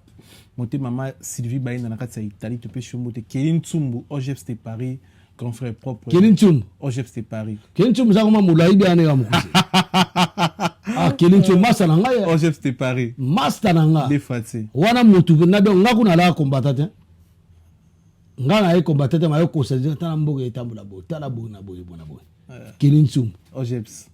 monté maman Sylvie Baena na katsa Italie to pe monté Kelin Tsumbu OGF c'était Paris grand frère propre Kelin Tsumbu OGF c'était Paris Kelin Tsumbu za koma mulaidi ane ga mukuse Kelin Tsumbu masa na ngai OGF c'était Paris master na nga défaté wana mutu na donc ngakuna la combattant ngana e combattant ma yo ko se tana mboga etambula bo tala bo na boye bona boye Kelin Tsumbu OGF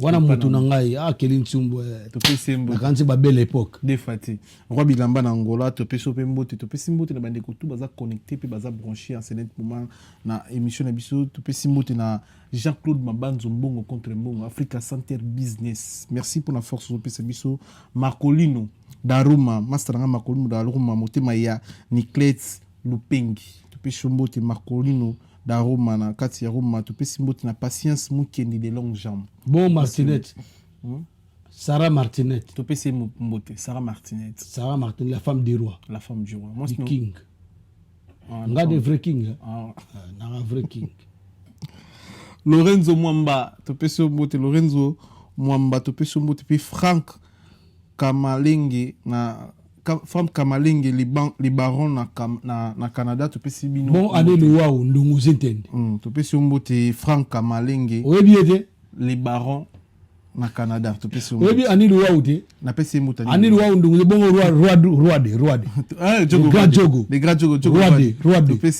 wana mutu na ngai Kelin Tsumbu to pe sembo quand ba belle époque défaté roi bilamba na Angola to pe so pe mbote to pe simbote na bandeko tout baza connecté pe baza branché en ce moment na émission na biso to pe simbote na Jean-Claude Mabanzo Mbongo contre Mbongo Africa Center Business merci pour la force to pe biso Marcolino Daruma master nga Marcolino Daruma motema ya Niclets Lupengi to pe sombote Marcolino Daruma na kati ya Roma to pe simbote na Patience Mukendi de longues jambes bon Martinette Sarah Martinette to pe simbote Sarah Martinette la femme du roi moi du king nga de vrai king na vrai king Lorenzo Mwamba to pe simbote Lorenzo Mwamba to pe simbote puis Frank Kamalenge Libaron na Canada to pe sibino bon année luau ndungu zentende to pe simbote Frank Kamalenge oyebiete Libaron na Canada to pe simbote oyebi année luau te na pe simbote année luau ndungu bon roi de Jogo les grands Jogo roi to pe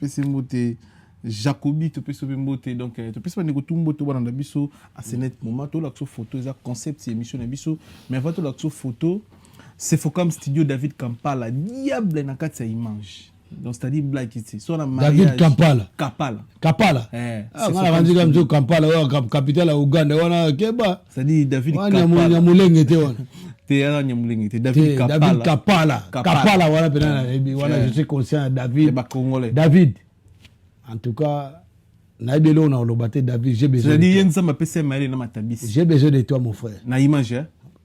simbote Jacobi to pe mbote donc to pe pas nego tumboto bana na biso à ce net moment to la photo eza concept émission na biso mais avant to la photo c'est Focam Studio David Kampala diable na kati ya image donc c'est-à-dire black ici so na David Kampala ngala kanzi kam jo Kampala wa capitale ya Uganda wana keba c'est-à-dire David Kampala nyamulenge te wana te ya nyamulenge te David Kampala wana pena wana je suis conscient David ba congolais David en tout cas naibelo na olobate David j'ai besoin j'ai besoin de toi mon frère na image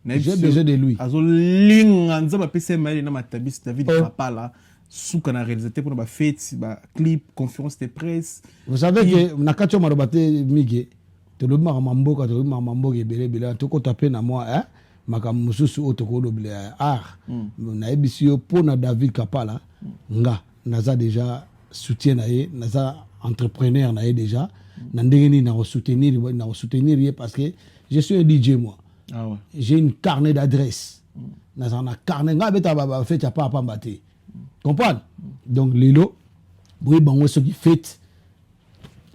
j'ai besoin de lui azolinga nzamba pese maili na matabisi David Kampala suka na réalisateur pour ba fête ba clip conférence de presse vous savez que na katcho marobate mige to lo mamboka ebele to ko taper na moi makamususu otoko bele na ebisio pour na David Kampala nga naza déjà soutien na ye naza entrepreneur na ye déjà na ndengeni na soutenir parce que je suis un DJ moi j'ai une carnet d'adresse naza na carnet nga beta ba fait ya pa mbate comprendre donc lelo boy bango ce qui fête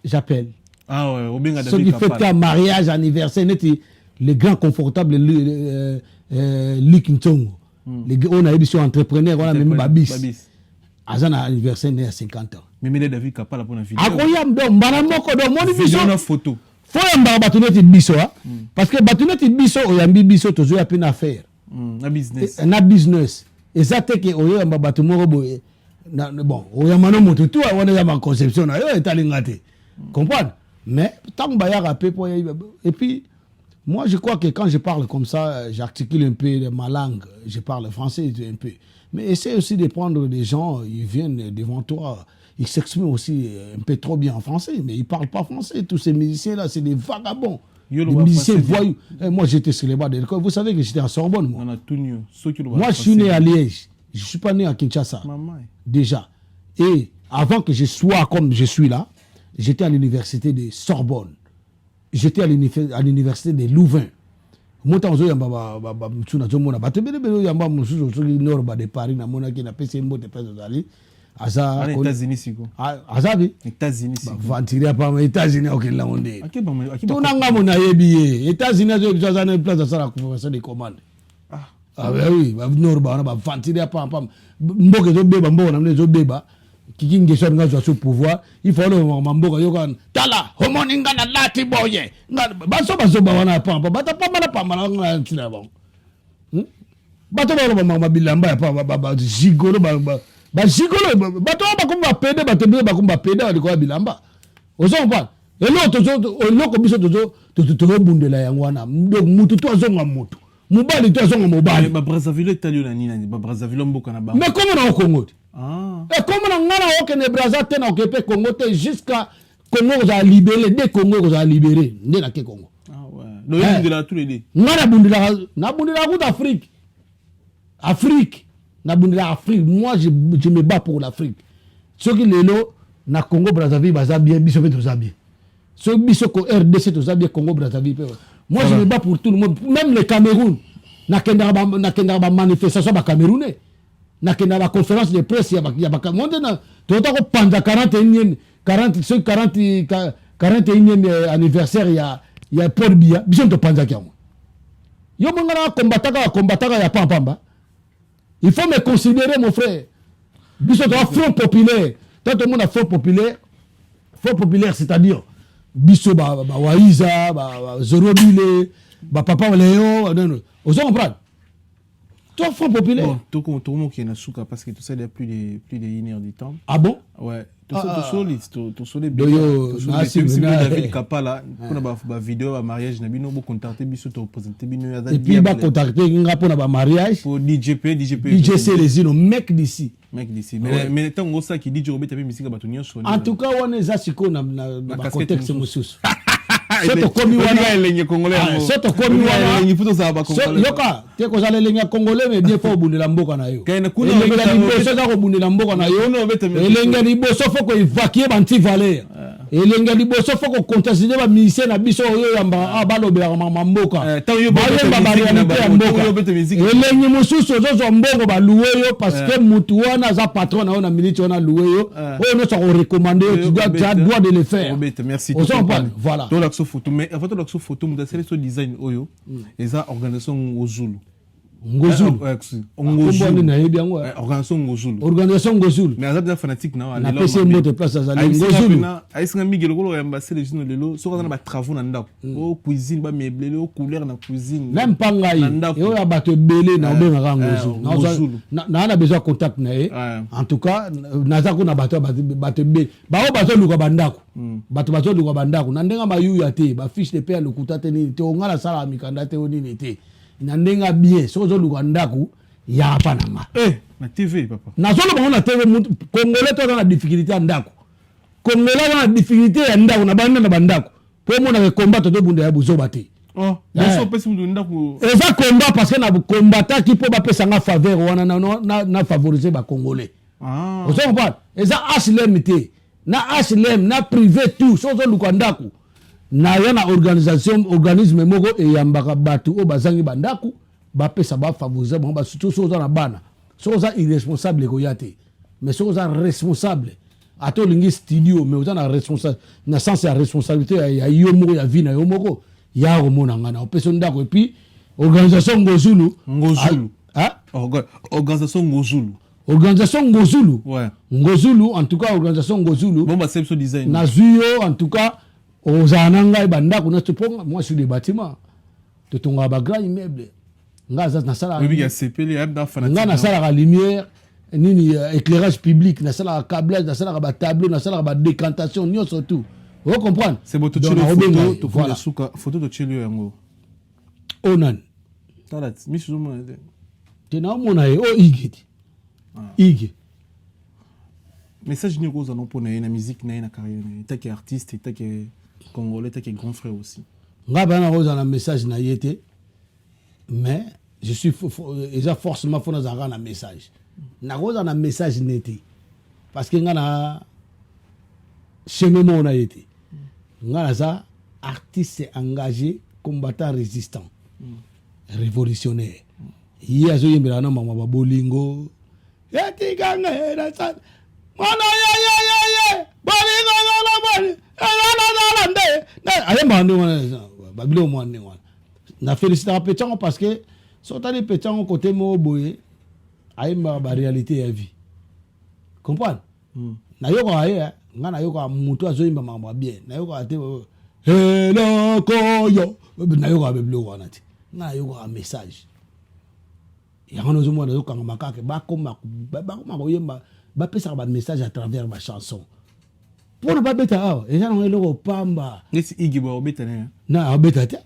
j'appelle obenga David Kampala ce qui fête un mariage anniversaire neti les grands confortables Luc Ntongo les on a édition entrepreneur on a même babis azana anniversaire né à 50 ans mais David Kampala pour la vidéo akoyam do mbana moko do moni biso na photo faut yamba batuneti biso parce que batuneti biso oyambi biso tozo ya pena affaire na business na business Et ça, c'est que oyo yamba bato moko boye. Bon, oyo mano moto tout on est ma conception na yo etalingate. Comprendre? Mais tant que baya rapé pour et puis moi je crois que quand je parle comme ça, j'articule un peu ma langue, je parle français un peu. Mais essaie aussi de prendre des gens, ils viennent devant toi, ils s'expriment aussi un peu trop bien en français, mais ils parlent pas français. Tous ces musiciens là, c'est des vagabonds. Les musiciens voyous. Moi, j'étais sur les bancs de l'école. Vous savez que j'étais à Sorbonne, moi. Moi, je suis né à Liège. Je ne suis pas né à Kinshasa. Déjà. Et avant que je sois comme je suis là, j'étais à l'université de Sorbonne. J'étais à l'université de Louvain. Moi, je suis de Paris, aux États-Unis, États-Unis, États-Unis, de commande. Ah oui, pouvoir, il faut le tala, homoninga na lati boye. Baso wana pampa, bata pamala bato ba bilamba ya pa jigolo ba jigolo bato ba kumba pede bato ba kumba pede ba ko bilamba ozo mpa eloko biso to bundela yango wana mutu to azonga mutu mubali to azonga mubali ba Brazzaville italio na nini ba Brazzaville mboka na ba mais comment na Congo et comment na ngana oke ne Brazzaville na okepe Congo te jusqu'à Congo za libéré dès Congo za libéré ndé na ke Congo le bundela tous les deux ngana bundela ko d'Afrique Afrique, moi je me bats pour l'Afrique. Ceux qui lelo na Congo Brazzaville baza bien, biso fait bien. Ceux biso ko RDC to bien Congo Brazzaville. Moi je me bats pour tout le monde, même le Cameroun. Na kenda ba manifestation ba Camerounais. Na kenda ba conférence de presse ya ba monde na to ko panda 41e anniversaire ya Paul Biya, biso to panda kya. Yo mongana combataka ya pampamba. Il faut me considérer, mon frère. Biso to front populaire. Tout le monde a front populaire. Front populaire, c'est-à-dire biso ba Waiza, ba Zorobile, ba Papa Léon, vous comprenez? Toi, front populaire. Bon, tout le monde qui est dans souka parce que tout ça il y a plus de 1 heure du temps. Ah bon? Ouais. Tout solide bien. Merci David Kapala, pour la vidéo à mariage, na bino bo contacter biso to présenter bino ya. Et puis ba contacter nga pour na mariage. Pour DJP. c'est les îles, mec d'ici. Mais tant que ça qui dit Robert tape musique ba tonyo so. En tout cas, on est asiko na contexte mususu. Soto komi wana elenye congolais. Soto komi wana elenye puto za ba congolais. Yoka, te ko zala elenye congolais mais bien faut bundela mboka na yo. Kaina kuna elenye liboso za ko bundela mboka na yo. Elenye liboso faut ko évacuer banti valeur. Elenye liboso faut ko contester ba ministère na biso oyo yamba balobela mboka. Elenye mususu zo mbongo ba loué yo parce que mutu wana za patron na na milite wana loué yo. Oyo no so recommander tu dois de le faire. Merci. Voilà. Photo mais avant de la photo mon sélection design oyo eza organisation ngozulu organisation ngozulu mais azabia fanatique na na PC moto place azali ngozulu aisinga migelo ko ya mbasele jino lelo so kana ba travaux na ndako o cuisine ba meublé o couleur na cuisine même pangai yo ya bato belé na obenga ngozulu na besoin contact na ye en tout cas naza ko na bato be bato luka bandako bato luka bandako na ndenga mayu ya te ba fiche de paie lokuta te ni te ngala sala mikanda te onini te na ndenga bien sozo luka ndako ya pa nanga na TV papa na solo ba na TV congolais to na difficulté ndako congolais na difficulté ya ndako na banda na bandako po mo na combat to bunda ya buzoba te so pesi mundu ndako eza combat parce que na combattant qui peut ba pesa nga faveur wana na favoriser ba congolais vous comprenez eza HLM te na HLM na privé tout sozo luka ndako na yana organisme moko e yambaka batu o bazangi bandako ba pesa ba favoriser ba surtout soza na bana soza irresponsable ko yate mais soza responsable ato lingi studio mais oza na responsable na sens ya responsabilité ya yo moko ya vie na yo moko ya ko mona ngana o pesa ndako et puis organisation ngozulu organisation ngozulu ouais ngozulu en tout cas organisation ngozulu bon bah c'est ce design na zuyo en tout cas aux ananga bandako na tuponga moi sur les bâtiments de tonga ba grand immeuble nga nasala Oui, il y a CPL, il y a fanatique. nga nasala la lumière nini éclairage public nasala la câblage nasala la tableau nasala la décantation nyo surtout vous comprenez c'est bon, tu Donc, as voilà. photo Voilà. photo de Tchelo yango. onan Talat, misu mo. tena mona e o igeti ige Message ni rose non pour na musique na carrière ta qui artiste ta qui congolais ta qui grand frère aussi. nga bana roza na message na yete mais je suis déjà forcément faut nous avoir un message na roza na message neti parce que nga na chemin mo na yete nga na ça artiste engagé combattant résistant révolutionnaire yi azo yembela na mama babolingo yati kanga era sa mwana ye bolingo na boli na nde ayemba ndi wana babilo mwana wana na féliciter Pétion parce que sotali Pétion côté mo boye ayemba ba réalité ya vie comprendre na yoko aye nga na yoko mutu azo yemba mama bien na yoko ate hello koyo na yoko babilo wana ti na yoko a message yango nozo mwana yoko kanga makake ba koma koyemba ba pesa ba message à travers ma chanson pour ne pas bêter et ça on est le pamba Nesi igibo obeta na. na bêter te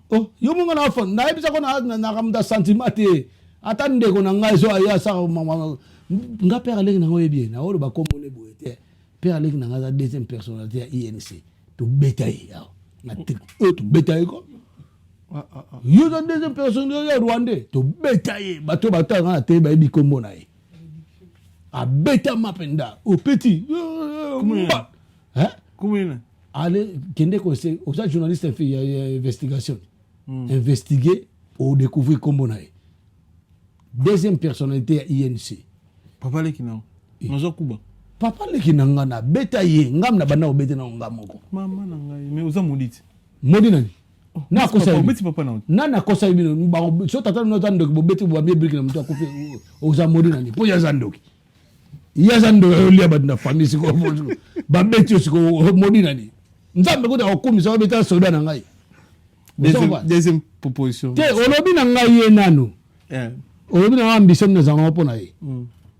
oh yo munga na fon na ebisa ko na kamda sentiment te atande ko na ngai so ya sa mama nga père leki na ngoye bien na olo ba komone boye te père leki na nga deuxième personnalité ya INC to bêter ya na to bêter ko yo dans deuxième personnalité ya Rwandais to bêter bato na te ba bi kombo na ye a bêta mapenda au petit Comment allez kende ko c'est aux journalistes fait investigation investiguer ou découvrir comment on a deuxième personnalité à INC papa leki na nozo kuba papa leki na ngana beta ye ngam na bana obete na ngamoko mama na ngai mais oza moditi modi nani na kosa obeti papa na na kosa bino ba so tata no tando bo beti bo bien brique na mtu akufi oza modi nani po ya zandoki ya zandoki lia badna famille siko ba beti siko modi nani nzambe ko da okumisa obeta soda na ngai deuxième proposition te olobi na ngai ye nanu olobi na ambition na zango pona ye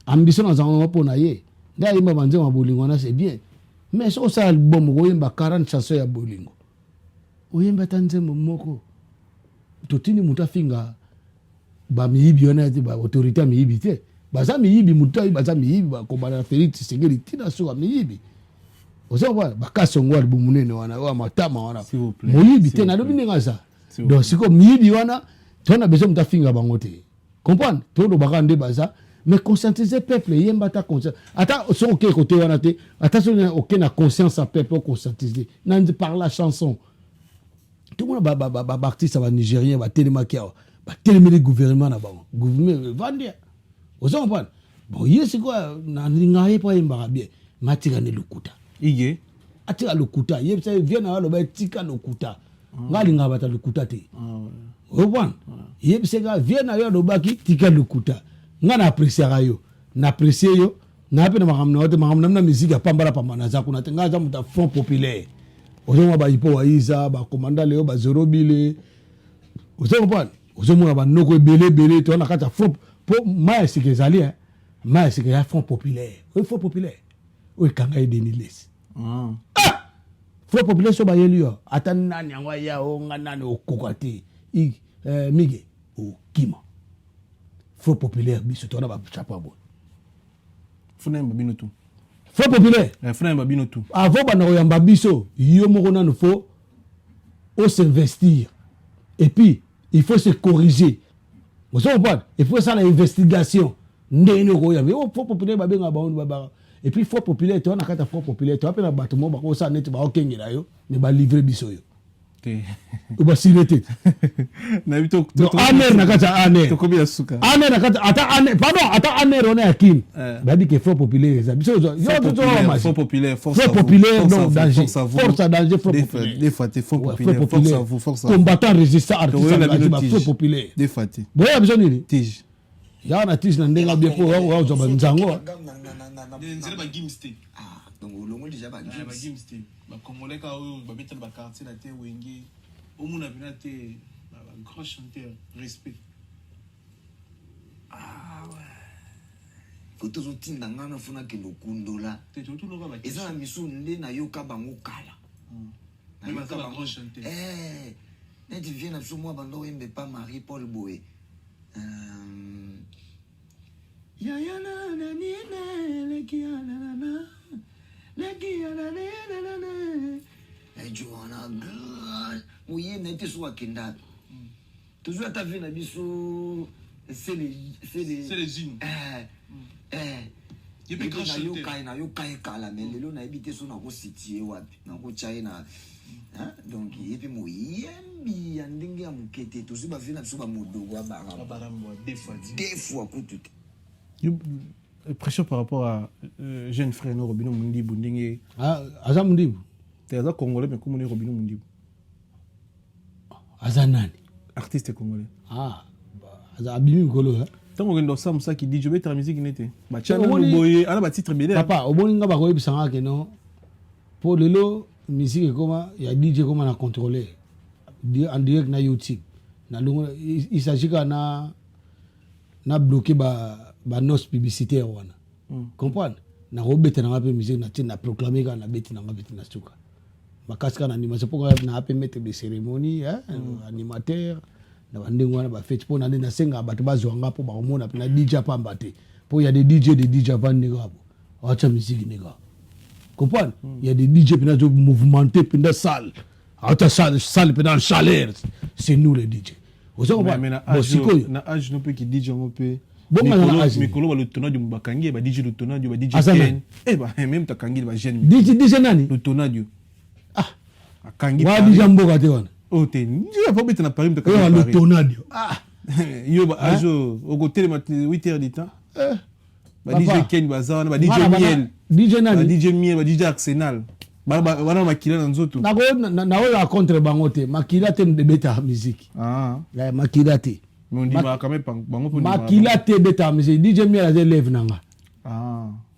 ambition na zango pona ye nda yimba banzema bolingo na c'est bien mais so ça album ko yimba 40 chansons ya bolingo oyimba tanzemo moko totini mutafinga ba miyibi ona te ba autorité miyibi te baza miyibi mutai baza miyibi ba ko bana Félix Tshisekedi tina so miyibi ozoba bakasongo album munene wana wa matama wana moyibi te na lobi ninga ça donc siko miyibi wana tona besoin mutafinga bango te comprendre todo bakande baza mais conscientiser peuple yemba ta conscience ata so ok côté wana te ata so ok na conscience à peuple conscientiser nan par la chanson tout le monde ba artiste ba nigérien ba télémakia ba télémé gouvernement na bango gouvernement vandia ozo comprendre bon yesi quoi na ngaye pa yemba bien matika ne lukuta ige atika lukuta yebisa vient na lo ba tika lukuta ngali ngabata lukuta te oban yebisa ga vient na yo lo baki tika lukuta ngana apprécier yo na apprécier yo na pe na makamna wote makamna na musique ya pambala pambana za kuna tenga za muta front populaire ozo ba ipo wa iza ba komanda leo ba zero bile ozo ban ozo mo ba noko belé to na kata front po ma sike zali ma sike ya front populaire o front populaire o kanga ideniles front populaire so ba yeli yo atana nyangwa ya o ngana o kokati mige o kima front populaire biso to na ba chapa bo funa mbabino tu front populaire funa mbabino tu avant bana oyamba biso yo moko nanu faut s'investir et puis il faut se corriger vous comprenez il faut ça l'investigation ndeni ko yamba o front populaire ba benga ba on ba et puis front populaire to na kata front populaire to apena bato mo ba ko sa net ba okengela yo ne ba livrer biso yo ou ba silete na bito to aner na kata aner to kobi asuka aner na kata ata aner pardon ata aner on est akin ba dit que front populaire ça biso yo to front populaire force non danger force à danger front populaire des fois front populaire force à vous force combattant résistant artiste front populaire des fois boya biso nini tige ya na tige na ndenga bien po wa zo banzango nzela ba gimste donc olongo déjà ba gimste ba congolais ka oyo ba metela ba quartier na te wenge omuna bina te ba grand chanteur respect photo zo tinda ngana funa ke no kundola eza na misu nde na yoka bango kala na yoka bango neti vient na moi bando yembe pas Marie Paul Boé ya ya na na ni na le ki ya na na le ki ya na na Johanna oui neti so kenda toujours ta vie na biso c'est les unes et puis quand na yoka kala mais lelo na habité so na ko situer wapi na ko China donc et puis moi yembi ya ndenge ya mukete to ziba vina biso ba modogo ba baramba des fois kutu pression par rapport à jeune frère no Robino Mundibu ndenge aza Mundibu aza congolais mais comme Robino Mundibu aza nani artiste congolais aza abimi ngolo tango ngendo sam ça qui dit je vais ta musique nete ba chana boye ala ba titre bele papa oboni nga ba ko yebisanga ke no pour lelo musique comment il y a DJ comment na contrôler en direct na YouTube na longo il s'agit na bloquer ba nos publicitaire wana comprendre na robeta na pe musique na tina proclamer ka na beti na beti na suka makaska na animation pour na pe mettre des cérémonies animateur na bandingo wana ba fête pour na na senga bato bazwanga po ba omona na DJ pamba te pour il y a des DJ vandi ngabo acha musique nega comprendre il y a des DJ pendant de mouvementer pendant salle acha salle pendant chaleur c'est nous les DJ vous avez na âge no pe ki DJ ngo pe mikolo ba le tournage du Bakangi ba DJ le tournage ba DJ Ken même ta kangi ba jeune DJ nani le tournage akangi wa DJ mboka te wana te ndio faut mettre na Paris de le tournage yo ba ajo au côté de 8h du temps ba DJ Ken bazana ba DJ Miel DJ nani ba DJ Miel ba DJ Arsenal wana makila na nzoto na oyo contre bango te makila te de beta musique la makila te mais on dit ba quand même bango pour makila te beta musique DJ Miel a élève nanga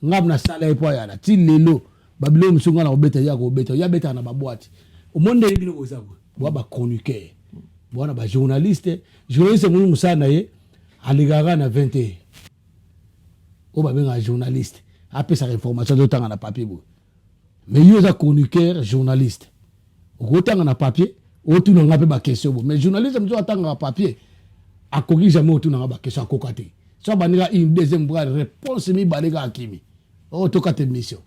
ngab na sala epo yana ti lelo babilo msunga na obeta ya ko beta ya beta na ba boîte au monde bino ko sabo ba chroniqueur bona ba journaliste mu musana ye aligaga na 20 o ba benga journaliste après sa information de temps na papier bo mais yo za chroniqueur journaliste o tanga na papier o tu na ngape ba question bo mais journaliste mzo atanga na papier akoki jamais o tu na ba question akokate so ba nika une deuxième fois réponse mi balega akimi o to kate mission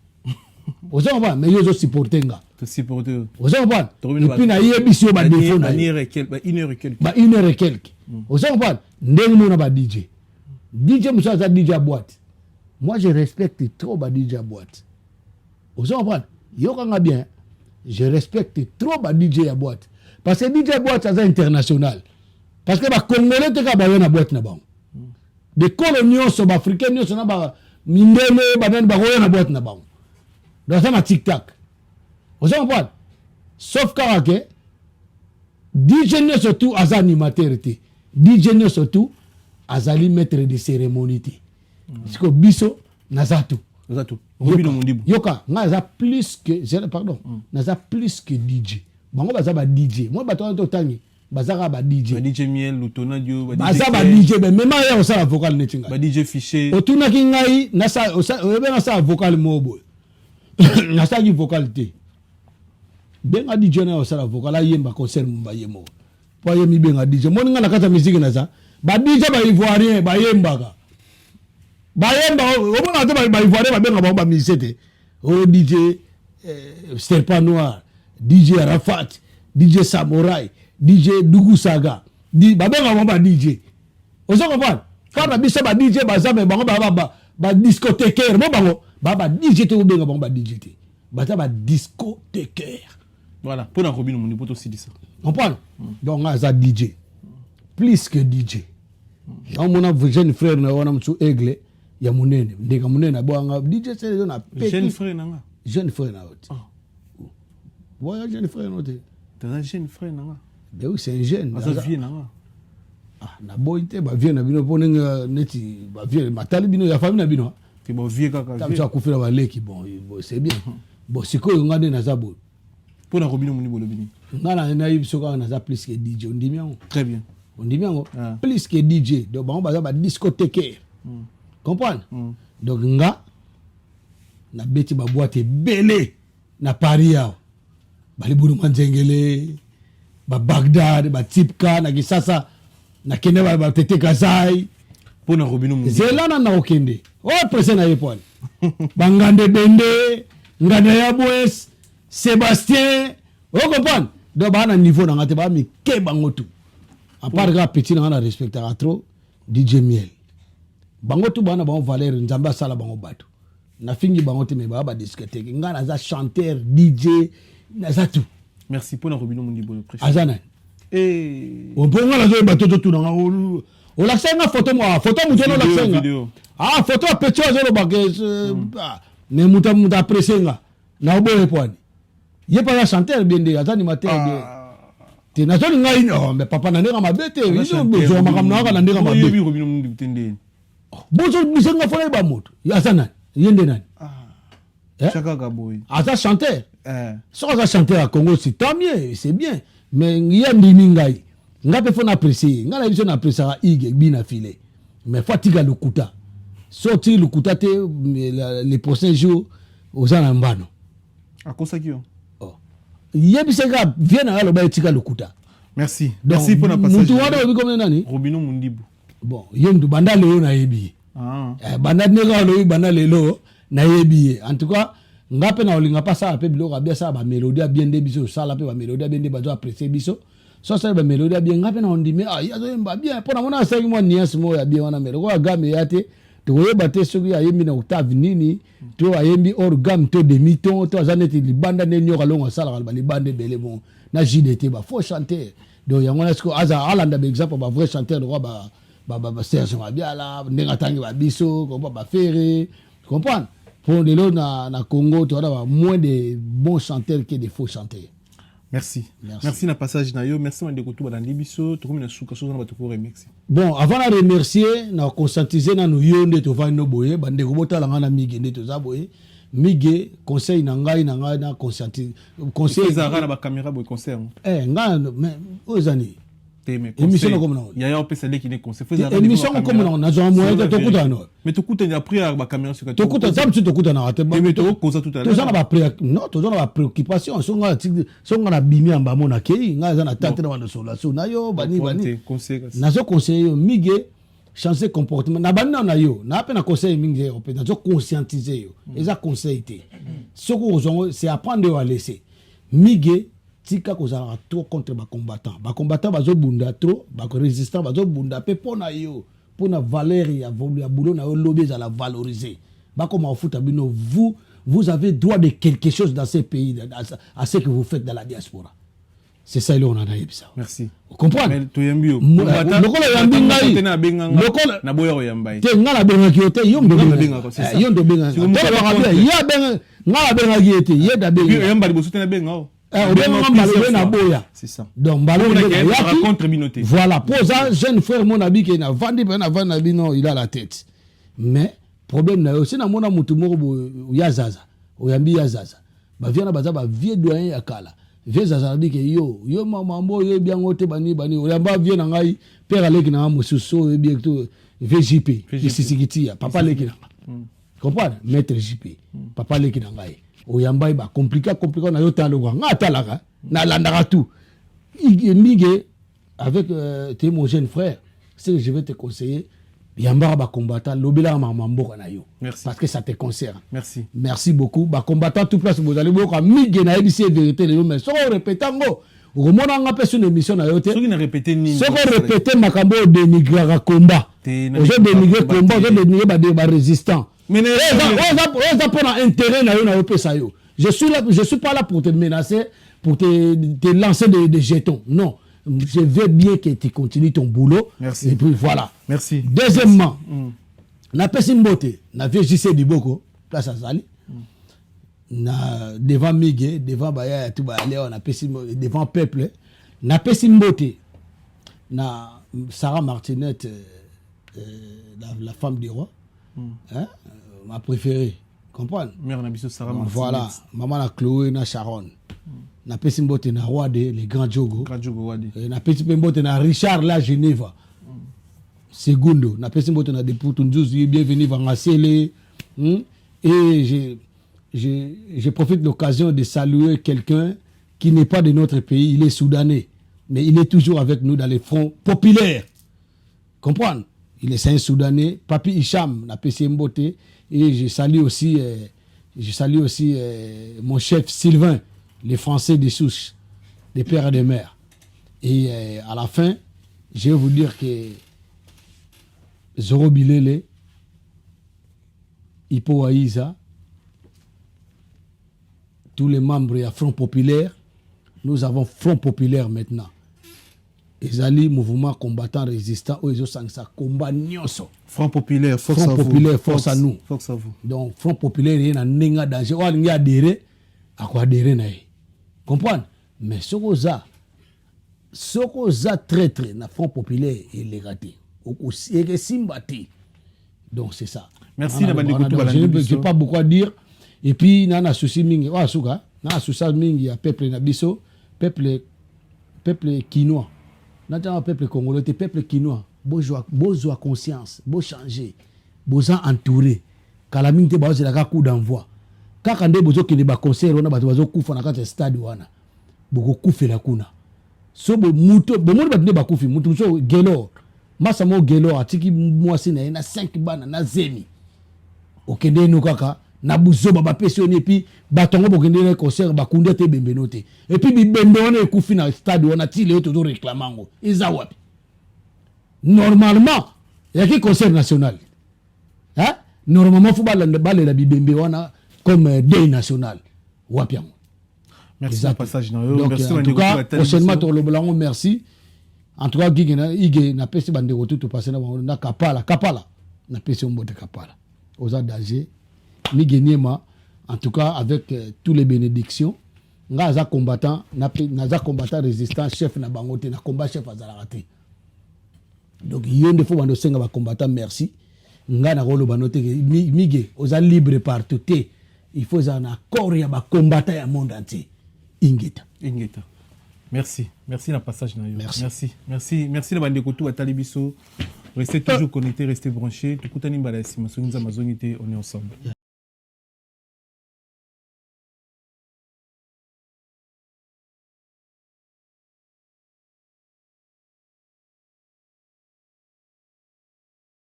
o za ba mais yo zo supportenga to supporter o za ba et puis na yebisio ba défaut na une heure et quelques ba une heure et quelques o za ba ndenge mo na ba DJ mzo za DJ boîte. Moi, je respecte trop ba DJ boîte. Vous comprenez? Yo kanga bien. Je respecte trop ba DJ à boîte. Parce que DJ boîte c'est international. Parce que ba Congolais te ka ba na boîte na ba. Des coloniaux so ba africains nyo so na ba mindele ba nan ba na boîte na ba. Dans ça na tic-tac. Vous comprenez? Sauf que DJ nyo surtout as animateur te. DJ nyo surtout azali maître de cérémonie te. Parce que biso nazatu Robino Mundibu yoka naza plus que pardon naza plus que DJ bango baza ba DJ moi bato to tangi bazaka ba DJ Miel Lutona Dio baza ba DJ mais même ya osala vocal netinga ba DJ Fiché otuna ki ngai nasa oyebena sa vocal mobo nasa ki vocal te benga DJ na osala vocal ayemba concert mba yemo po yemi benga DJ mo nga nakata musique naza ba DJ ba ivoirien ba yembaka bayemba obona te ba ivoirien ba benga ba misete o DJ Serpent Noir DJ Arafat DJ Samurai DJ Dugu Saga ba benga ba DJ ozo comprendre kana biso ba DJ ba zame bango ba discothèque mo bango ba DJ te benga ba DJ te ba ta ba discothèque voilà pour na Robino Mundibu poto si dit ça comprendre donc nga za DJ plus que DJ donc mon jeune frère na wana mtu Aigle ya munene ndeka munene aboanga DJ c'est na jeune frère nanga oti ouais jeune frère noté t'as jeune frère nanga ben oui c'est un jeune ça vie nanga na boyte ba vie na bino ponenga neti ba vie matali bino ya famille na bino te ba vie kaka vie ça kufira ba leki bon c'est bien bon siko ngade na zabo pour na Robino Mundibu le bini ngana na yibiso ka na za plus que DJ ondimiango très bien ondimiango plus que DJ donc ba discothèque comprendre donc nga na beti ba boîte belé na Paris awa baliburu manzengele ba Bagdad ba Tipka na Kisasa na kende ba Tete Kazai pour na Robino Mundi zelana na okende o presse na yepone bangande bende ngande ya boes Sébastien o comprendre do ba na niveau na ngate ba mi ke bango tout à part que petit na respecter trop DJ Miel bango tout bana ba valeur nzamba sala bango bato na fingi bango te me ba discothèque ngana za chanteur DJ na za tout. Merci pour na Robino Mundi bon précis azana on peut ngala zo bato tout na o la senga photo moi photo muto no la senga ah photo petit zo ba que ne muta pressenga na oboye pwani ye pas chanteur bien de azani matin bien te na zo ngai no mais papa na ndeka mabete izo bezo makamna ka na ndeka mabete oui Robino Mundi tende bozo bisenga fona ba moto azana yende nani Chaka Gaboy aza chanteur so aza chanteur à Congo c'est tant mieux c'est bien mais yandi mingai ngape fona apprécier ngala biso na apprécier ige bina filé mais fatiga lukuta sorti lukuta te les prochains jours aux anambano akosa kio yebiseka vient na loba etika lukuta. Merci merci pour la passage mutu wado obi comme nani Robino Mundibu bon yemdu banda leo na yebi banda nega lo banda lelo na yebi en tout cas ngape na olinga pas ça pe biloko bien ça ba mélodie bien de biso sala pe ba mélodie bien de bazo apprécier biso so ça ba mélodie bien ngape na ondime yazo mba bien pona mona 5 mois nias mo ya bien wana mélodie ko game yate to yeba te soki ayembi na octave nini to ayembi hors gamme to demi ton to azaneti libanda ne nyoka longo sala ba libande belé bon na JDT ba faut chanter donc yango na sko aza alanda par exemple ba vrai chanteur de ba Serge Mabiala ndenga tangi ba biso ko ba ferré comprendre pour de l'eau na Congo tu as moins de bons chanteurs que de faux chanteurs. Merci na passage na yo merci mande ko tout ba ndibiso to comme na suka so na ba to ko remercier. Bon avant de remercier na conscientiser na no yonde to va no boye bande ko botala ngana mige nde to za boye mige conseil na ngai na conscientiser conseil ezara na ba caméra boye conseil ngana mais ozani émission comme non ya pesa leki ne conseil émission comme non na zo moyen de to kutano mais to kutana après ba caméra sur to kutana sam to kutana te mais to cause tout à l'heure to za na ba non to za na ba préoccupation songa na bimi amba mona ke nga za na tante na ndo sola so na yo bani na zo conseil yo mige changer comportement na bani na yo na pe na conseil mingi yo pe na zo conscientiser yo eza conseil te soko zongo c'est apprendre à laisser mige tika kozala trop contre ba combattant bazo bunda trop ba résistant bazo bunda pe pona yo pona valeur ya boulot na yo lobby za la valoriser ba comme au foot bino vous avez droit de quelque chose dans ces pays à ce que vous faites dans la diaspora. C'est ça on a ça. Merci. Vous comprenez? Mais to yambio. Lokola yambi ngai. Lokola na boya yambai. Te ngala benga kiote yombe benga. Yombe benga. Ya benga ngala benga kiete yeda benga. Yamba liboso te na benga. C'est ça. Donc, voilà, pour ça, jeune frère, mon ami qui est vendu, il a la tête. Mais, problème, c'est que mon amour, Yazaza, Oyambi Yazaza, vient à vieux doyen Yakala. Vieux Zaza dit que yo, maman, yo, bien, bani, Oyamba vient à Ngai, père Alek na Moussou, et bien tout, VJP, papa Lekina. Comprends? Maître JP, papa Lekina Ngai. Oyamba ba compliqué na yota lo nga talaka na landara tout mige avec tes mon jeune frère c'est que je vais te conseiller yamba ba combattant lobela mambo na yo parce que ça te concerne. Merci beaucoup ba combattant tout place vous allez voir mige na ebisi vérité le mais so répétango remona nga pe sur une émission na yote so qui na répéter ni so répéter makambo dénigrer combat je dénigrer combat je dénigrer ba résistant. Mais on pas intérêt na pesa yo. Je suis pas là pour te menacer, pour te lancer des jetons. Non, je veux bien que tu continues ton boulot. Merci. Et puis voilà. Merci. Deuxièmement, na pesi mbote, na VJC Diboko, place à Zali. Na devant Miguel, devant Baya tout ba aller on a pesi devant peuple. Na pesi mbote. Na Sarah Martinette la femme du roi. Hein? Ma préférée, comprendre? Voilà, maman la Chloé na Sharon. Na pesi mbote na Wade, les grands Djogo. Na pesi mbote na Richard la Genève. Segundo, na pesi mbote na Deputunjuzi, bienvenue va ngasele. Et je profite de l'occasion de saluer quelqu'un qui n'est pas de notre pays, il est soudanais, mais il est toujours avec nous dans les fronts populaires. Comprendre? Il est un soudanais, Papi Hicham, la PC Mbote, et je salue aussi mon chef Sylvain, les Français des souches, des pères et des mères. Et à la fin, je vais vous dire que Zoro Bilele, Hippo Aïza, tous les membres du Front Populaire, nous avons Front Populaire maintenant. Ezali mouvement combattant résistant où ils ont ça combat nyoso. Front Populaire, force Front à vous. Populaire, force à nous. Force à vous. Donc Front Populaire il y a un nenga danger. On y a adhéré à quoi adhérer na. Comprendre? Mais ce qu'on a traître na Front Populaire il est raté. Aussi et simbati. Donc c'est ça. Merci na bande koto je n'ai pas beaucoup à dire. Et puis nana souci mingi wa suka na souci mingi ya peuple na biso peuple quinois. Notre peuple congolais, le peuple quinois, beau conscience, beau changer, beau entouré. Kalamine te baoze la coup d'envoi. Quand on bezo qui ne ba concert, on a bazo kufa na kati stade wana. Boko kufe la kuna. So bo muto, bo mo ba ba kufi, muto so gelo. Masa mo gelo atiki mwasi na 5 bana na zemi. Okende no kaka na buzo ba pesioni puis batongo bokende na concert ba kunde te bembeno te. Et puis bibembe on e kufi na stade on a ti le to réclamango. Iza wapi? Normalement, il y a qui concert national. Hein? Normalement faut ba la bibembe wana comme day national. Wapi yango. Merci pour passage na yo. Donc, merci en tout cas, prochainement to le blanc merci. En tout cas Guigé na pesi bande retour to passer na kapala na pesi mbote kapala. Aux danger Migueniema, en tout cas avec tous les bénédictions, naza combattant résistant chef na bangote na combat chef azalakate. Donc yonde faut bando senga ba combattant merci. Nga na rolo banote Miguel oza libre partout. Il faut un accord ya ba combattant ya monde entier. Ingeta. Merci na passage na yo. Merci na bande koto atali biso. Restez toujours connectés, restez branchés. Tout le monde est on est ensemble.